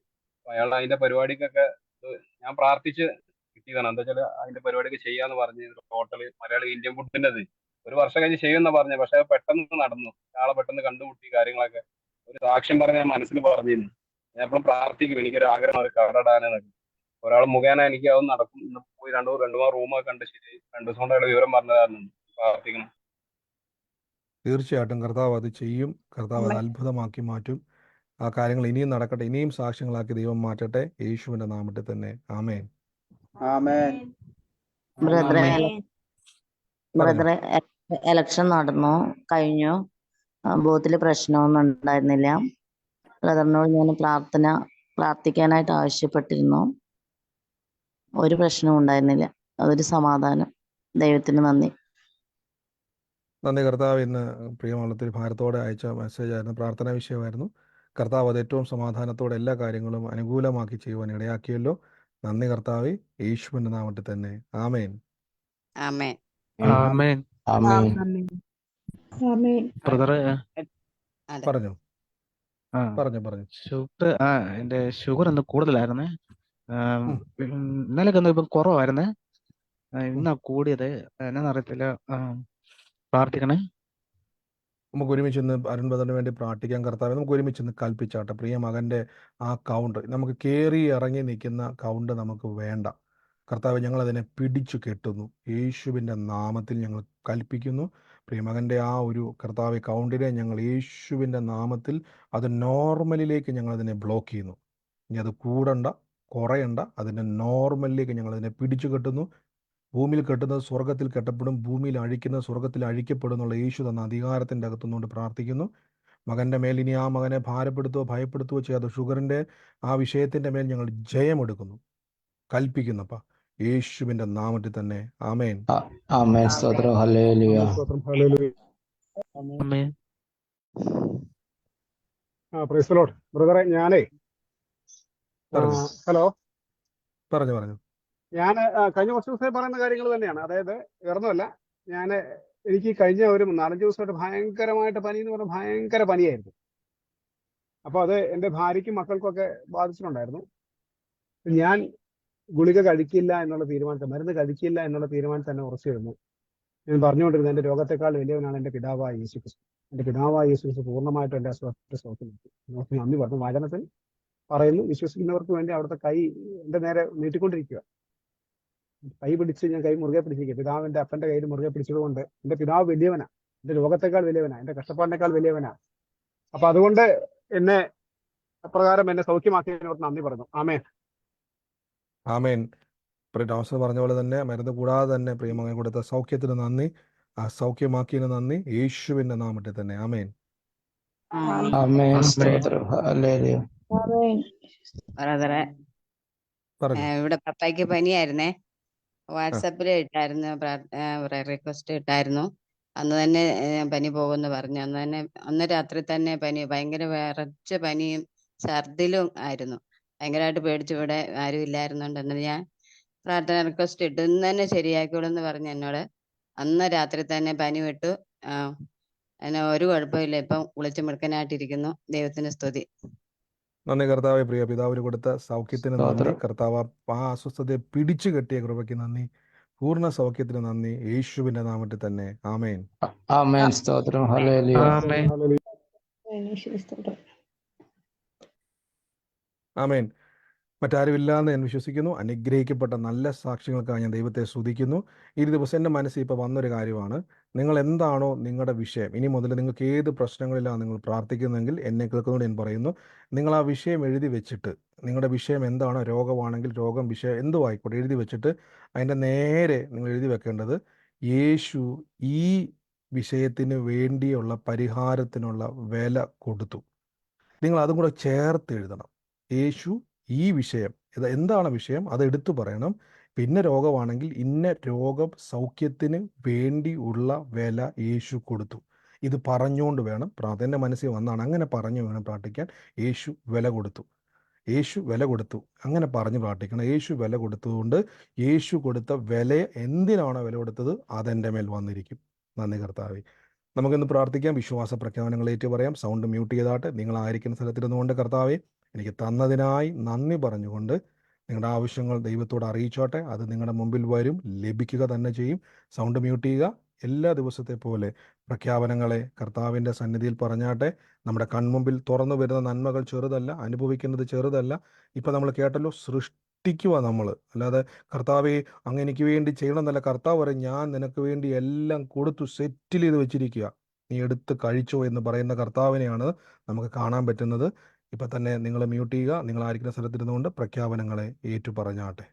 അയാൾ അതിന്റെ പരിപാടിക്കൊക്കെ ഞാൻ പ്രാർത്ഥിച്ച് കിട്ടിയതാണ്. എന്താ വെച്ചാൽ അതിന്റെ പരിപാടിയൊക്കെ ചെയ്യാന്ന് പറഞ്ഞ് ഹോട്ടല് മലയാളി ഇന്ത്യൻ ഫുഡിന്റെ 1 വർഷം കഴിഞ്ഞ് ചെയ്യുമെന്നാ പറഞ്ഞത്. പക്ഷെ പെട്ടെന്ന് നടന്നു. ആളെ പെട്ടെന്ന് കണ്ടുമുട്ടി കാര്യങ്ങളൊക്കെ ഒരു സാക്ഷ്യം പറഞ്ഞ ഞാൻ മനസ്സിൽ പറഞ്ഞിരുന്നു. ഞാൻ എപ്പോഴും പ്രാർത്ഥിക്കും, എനിക്കൊരു ആഗ്രഹം ഒരു കടടാനെന്നൊക്കെ. ഒരാൾ മുഖേന എനിക്ക് അത് നടക്കും. ഇന്ന് പോയി 2-3 റൂമൊക്കെ കണ്ട് ശരി 2 ദിവസം കൊണ്ട് വിവരം പറഞ്ഞതായിരുന്നു. പ്രാർത്ഥിക്കണം. തീർച്ചയായിട്ടും കർത്താവ് അത് ചെയ്യും. കർത്താവ് അത് അത്ഭുതമാക്കി മാറ്റും. ആ കാര്യങ്ങൾ ഇനിയും നടക്കട്ടെ. ഇനിയും സാക്ഷ്യങ്ങളാക്കി ദൈവം മാറ്റട്ടെ. യേശുവിന്റെ നാമത്തിൽ തന്നെ. ആമേൻ. ബ്രദറെ എലക്ഷൻ നടന്നു കഴിഞ്ഞു. ബൂത്തിൽ പ്രശ്നമൊന്നും ഉണ്ടായിരുന്നില്ല. ബ്രദറിനോട് ഞാൻ പ്രാർത്ഥിക്കാനായിട്ട് ആവശ്യപ്പെട്ടിരുന്നു. ഒരു പ്രശ്നവും ഉണ്ടായിരുന്നില്ല. അതൊരു സമാധാനം. ദൈവത്തിന് നന്ദി. കർത്താവ് ഇന്ന് പ്രിയമള്ളത്തിൽ ഭാരത്തോടെ അയച്ച മെസ്സേജ് ആയിരുന്നു, പ്രാർത്ഥനാ വിഷയമായിരുന്നു. കർത്താവ് അത് ഏറ്റവും സമാധാനത്തോടെ എല്ലാ കാര്യങ്ങളും അനുകൂലമാക്കി ചെയ്യുവാൻ ഇടയാക്കിയല്ലോ. നന്ദി കർത്താവേ, യേശുവിന്റെ നാമത്തിൽ തന്നെ. ആമേൻ. പറഞ്ഞു. എന്റെ ഷുഗർ ഒന്ന് കൂടുതലായിരുന്നേ. ഇന്നലെ ഇപ്പം കുറവായിരുന്നേ. ഇന്നാ കൂടിയത്. എന്നാന്നറിയത്തില്ല. പ്രാർത്ഥിക്കണേ. നമുക്ക് ഒരുമിച്ച് ഇന്ന് അരുൺ ബ്രദറിന് വേണ്ടി പ്രാർത്ഥിക്കാൻ. കർത്താവേ, നമുക്ക് ഒരുമിച്ച് ഇന്ന് കൽപ്പിച്ചാട്ടെ. പ്രിയ മകൻ്റെ ആ കൗണ്ട്, നമുക്ക് കയറി ഇറങ്ങി നിൽക്കുന്ന കൗണ്ട് നമുക്ക് വേണ്ട. കർത്താവ്, ഞങ്ങളതിനെ പിടിച്ചു കെട്ടുന്നു. യേശുവിൻ്റെ നാമത്തിൽ ഞങ്ങൾ കൽപ്പിക്കുന്നു. പ്രിയമകൻ്റെ ആ ഒരു കർത്താവ് കൗണ്ടിനെ ഞങ്ങൾ യേശുവിൻ്റെ നാമത്തിൽ അത് നോർമലിലേക്ക് ഞങ്ങളതിനെ ബ്ലോക്ക് ചെയ്യുന്നു. ഇനി അത് കൂടണ്ട, കുറയണ്ട, അതിൻ്റെ നോർമലിലേക്ക് ഞങ്ങളതിനെ പിടിച്ചു കെട്ടുന്നു. ഭൂമിയിൽ കെട്ടുന്നത് സ്വർഗത്തിൽ കെട്ടപ്പെടും, ഭൂമിയിൽ അഴിക്കുന്നത് സ്വർഗത്തിൽ അഴിക്കപ്പെടും എന്നുള്ള യേശു തന്ന അധികാരത്തിൻ്റെ അകത്തുനിന്നുകൊണ്ട് പ്രാർത്ഥിക്കുന്നു. മകൻ്റെ മേൽ ഇനി ആ മകനെ ഭാരപ്പെടുത്തുകയോ ഭയപ്പെടുത്തുകയോ ചെയ്യാതെ ഷുഗറിൻ്റെ ആ വിഷയത്തിൻ്റെ മേൽ ഞങ്ങൾ ജയമെടുക്കുന്നു, കൽപ്പിക്കുന്നപ്പ യേശുവിൻ്റെ നാമത്തിൽ തന്നെ. ആമേൻ. ബ്രദറെ ഞാനേ ഹലോ പറഞ്ഞു. ഞാൻ കഴിഞ്ഞ കുറച്ച് ദിവസമായി പറയുന്ന കാര്യങ്ങൾ തന്നെയാണ്. അതായത് വേറൊന്നുമല്ല, എനിക്ക് കഴിഞ്ഞ ഒരു 4-5 ദിവസമായിട്ട് ഭയങ്കരമായിട്ട് പനി എന്ന് പറഞ്ഞാൽ ഭയങ്കര പനിയായിരുന്നു. അപ്പോൾ അത് എൻ്റെ ഭാര്യയ്ക്കും മക്കൾക്കൊക്കെ ബാധിച്ചിട്ടുണ്ടായിരുന്നു. ഞാൻ ഗുളിക കഴിക്കില്ല എന്നുള്ള തീരുമാനത്തെ, മരുന്ന് കഴിക്കില്ല എന്നുള്ള തീരുമാനത്തിൽ തന്നെ ഉറച്ചിരുന്നു. ഞാൻ പറഞ്ഞുകൊണ്ടിരുന്നത് എൻ്റെ രോഗത്തെക്കാൾ വലിയവനാണ് എൻ്റെ പിതാവായ യേശു ക്രിസ്തു. എൻ്റെ പിതാവായ യേശു ക്രിസ്തു പൂർണ്ണമായിട്ടും എൻ്റെ അസുഖത്തെ സൗഖ്യമാക്കി നന്ദി പറഞ്ഞു. വചനത്തിൽ പറയുന്നു, വിശ്വസിക്കുന്നവർക്ക് വേണ്ടി അവിടുത്തെ കൈ എൻ്റെ നേരെ നീട്ടിക്കൊണ്ടിരിക്കുക. കൈ പിടിച്ച് ഞാൻ കൈ മുറുകെ പിടിച്ചിരിക്കുക. പിതാവിൻ്റെ അപ്പൻ്റെ കയ്യിൽ മുറുകെ പിടിച്ചതുകൊണ്ട് എൻ്റെ പിതാവ് വലിയവനാ, എൻ്റെ രോഗത്തെക്കാൾ വലിയവനാ, എൻ്റെ കഷ്ടപ്പാടിനേക്കാൾ വലിയവനാ. അപ്പൊ അതുകൊണ്ട് എന്നെ അപ്രകാരം എന്നെ സൗഖ്യമാക്കിയതിനോട് നന്ദി പറഞ്ഞു. ആമേൻ. ആമേൻ. ടോമസ് പറഞ്ഞ പോലെ തന്നെ മരുന്ന് കൂടാതെ തന്നെ പ്രിയമകൻ കൊടുത്ത സൗഖ്യത്തിന് നന്ദി, ആ സൗഖ്യമാക്കിയതിന് നന്ദി, യേശുവിന്റെ നാമത്തിൽ തന്നെ. ആമേൻ. ആമേൻ. സ്തോത്രം. ഹല്ലേലൂയ. ബ്രദറെ, പറഞ്ഞു. ഇവിടെ പപ്പായ്ക്ക് പനിയായിരുന്നേ. ആ വാട്സാപ്പിൽ ഇട്ടായിരുന്നു, പ്രയർ റിക്വസ്റ്റ് ഇട്ടായിരുന്നു. അന്ന് തന്നെ പനി പോകുമെന്ന് പറഞ്ഞു. അന്ന് രാത്രി തന്നെ പനി, ഭയങ്കര വിറച്ച പനിയും ഛർദിലും ആയിരുന്നു. ഭയങ്കരമായിട്ട് പേടിച്ചു. ഇവിടെ ആരും ഇല്ലായിരുന്നുണ്ട്. എന്നിട്ട് ഞാൻ പ്രാർത്ഥന റിക്വസ്റ്റ് ഇട്ടു. ഇന്ന് തന്നെ ശരിയാക്കിയോളൂ എന്ന് പറഞ്ഞു എന്നോട്. അന്ന് രാത്രി തന്നെ പനി വിട്ടു. അതിന് ഒരു കുഴപ്പമില്ല. ഇപ്പം കുളിച്ച് മിടുക്കനായിട്ടിരിക്കുന്നു. ദൈവത്തിന് സ്തുതി. നന്ദി കർത്താവെ. പ്രിയ പിതാവിന് കൊടുത്ത സൗഖ്യത്തിന് നന്ദി. സ്തോത്രം. കർത്താവ് ആ അസ്വസ്ഥതയെ പിടിച്ചു കെട്ടിയ കൃപയ്ക്ക് നന്ദി. പൂർണ്ണ സൗഖ്യത്തിന് നന്ദി, യേശുവിന്റെ നാമത്തിൽ തന്നെ. ആമേൻ. ആമേൻ. സ്തോത്രം. ഹല്ലേലൂയ. ആമേൻ. ആമേൻ. മറ്റാരുമില്ലാന്ന് ഞാൻ വിശ്വസിക്കുന്നു. അനുഗ്രഹിക്കപ്പെട്ട നല്ല സാക്ഷ്യങ്ങൾക്കായി ഞാൻ ദൈവത്തെ സ്തുതിക്കുന്നു. ഈ ദിവസം എൻ്റെ മനസ്സിൽ ഇപ്പോൾ വന്നൊരു കാര്യമാണ്, നിങ്ങൾ എന്താണോ നിങ്ങളുടെ വിഷയം, ഇനി മുതൽ നിങ്ങൾക്ക് ഏത് പ്രശ്നങ്ങളിലാണ് നിങ്ങൾ പ്രാർത്ഥിക്കുന്നതെങ്കിൽ എന്നെ കേൾക്കുന്നതുകൊണ്ട് ഞാൻ പറയുന്നു, നിങ്ങൾ ആ വിഷയം എഴുതി വെച്ചിട്ട്, നിങ്ങളുടെ വിഷയം എന്താണോ, രോഗമാണെങ്കിൽ രോഗം, വിഷയം എന്തോ ആയിക്കോട്ടെ, എഴുതി വെച്ചിട്ട് അതിൻ്റെ നേരെ നിങ്ങൾ എഴുതി വെക്കേണ്ടത്, യേശു ഈ വിഷയത്തിന് വേണ്ടിയുള്ള പരിഹാരത്തിനുള്ള വില കൊടുത്തു. നിങ്ങൾ അതും കൂടെ ചേർത്ത് എഴുതണം. യേശു ഈ വിഷയം, എന്താണ് വിഷയം അത് എടുത്തു പറയണം. പിന്നെ രോഗമാണെങ്കിൽ ഇന്ന രോഗം സൗഖ്യത്തിന് വേണ്ടിയുള്ള വില യേശു കൊടുത്തു. ഇത് പറഞ്ഞുകൊണ്ട് വേണം പ്രാർത്ഥന. എൻ്റെ മനസ്സിൽ വന്നാണ്, അങ്ങനെ പറഞ്ഞു വേണം പ്രാർത്ഥിക്കാൻ. യേശു വില കൊടുത്തു, യേശു വില കൊടുത്തു, അങ്ങനെ പറഞ്ഞ് പ്രാർത്ഥിക്കണം. യേശു വില കൊടുത്തതുകൊണ്ട് യേശു കൊടുത്ത വില, എന്തിനാണോ വില കൊടുത്തത്, അതെൻ്റെ മേൽ വന്നിരിക്കും. നന്ദി കർത്താവേ. നമുക്കിന്ന് പ്രാർത്ഥിക്കാം. വിശ്വാസ പ്രഖ്യാപനങ്ങൾ ഏറ്റു പറയാം. സൗണ്ട് മ്യൂട്ട് ചെയ്താട്ട് നിങ്ങളായിരിക്കുന്ന സ്ഥലത്തിരുന്നുകൊണ്ട് കർത്താവെ എനിക്ക് തന്നതിനായി നന്ദി പറഞ്ഞുകൊണ്ട് നിങ്ങളുടെ ആവശ്യങ്ങൾ ദൈവത്തോട് അറിയിച്ചോട്ടെ. അത് നിങ്ങളുടെ മുമ്പിൽ വരും, ലഭിക്കുക തന്നെ ചെയ്യും. സൗണ്ട് മ്യൂട്ട് ചെയ്യുക. എല്ലാ ദിവസത്തെ പോലെ പ്രഖ്യാപനങ്ങളെ കർത്താവിൻ്റെ സന്നിധിയിൽ പറഞ്ഞാട്ടെ. നമ്മുടെ കൺമുമ്പിൽ തുറന്നു വരുന്ന നന്മകൾ ചെറുതല്ല, അനുഭവിക്കുന്നത് ചെറുതല്ല. ഇപ്പം നമ്മൾ കേട്ടല്ലോ, സൃഷ്ടിക്കുക നമ്മൾ. അല്ലാതെ കർത്താവെ അങ്ങ് എനിക്ക് വേണ്ടി ചെയ്യണമെന്നല്ല. കർത്താവ് പറയും, ഞാൻ നിനക്ക് വേണ്ടി എല്ലാം കൊടുത്തു സെറ്റിൽ ചെയ്ത് വെച്ചിരിക്കുക, നീ എടുത്ത് കഴിച്ചോ എന്ന് പറയുന്ന കർത്താവിനെയാണ് നമുക്ക് കാണാൻ പറ്റുന്നത്. ഇപ്പം തന്നെ നിങ്ങൾ മ്യൂട്ട് ചെയ്യുക. നിങ്ങളായിരിക്കുന്ന സ്ഥലത്തിരുന്നുകൊണ്ട് പ്രഖ്യാപനങ്ങളെ ഏറ്റു പറഞ്ഞാട്ടെ.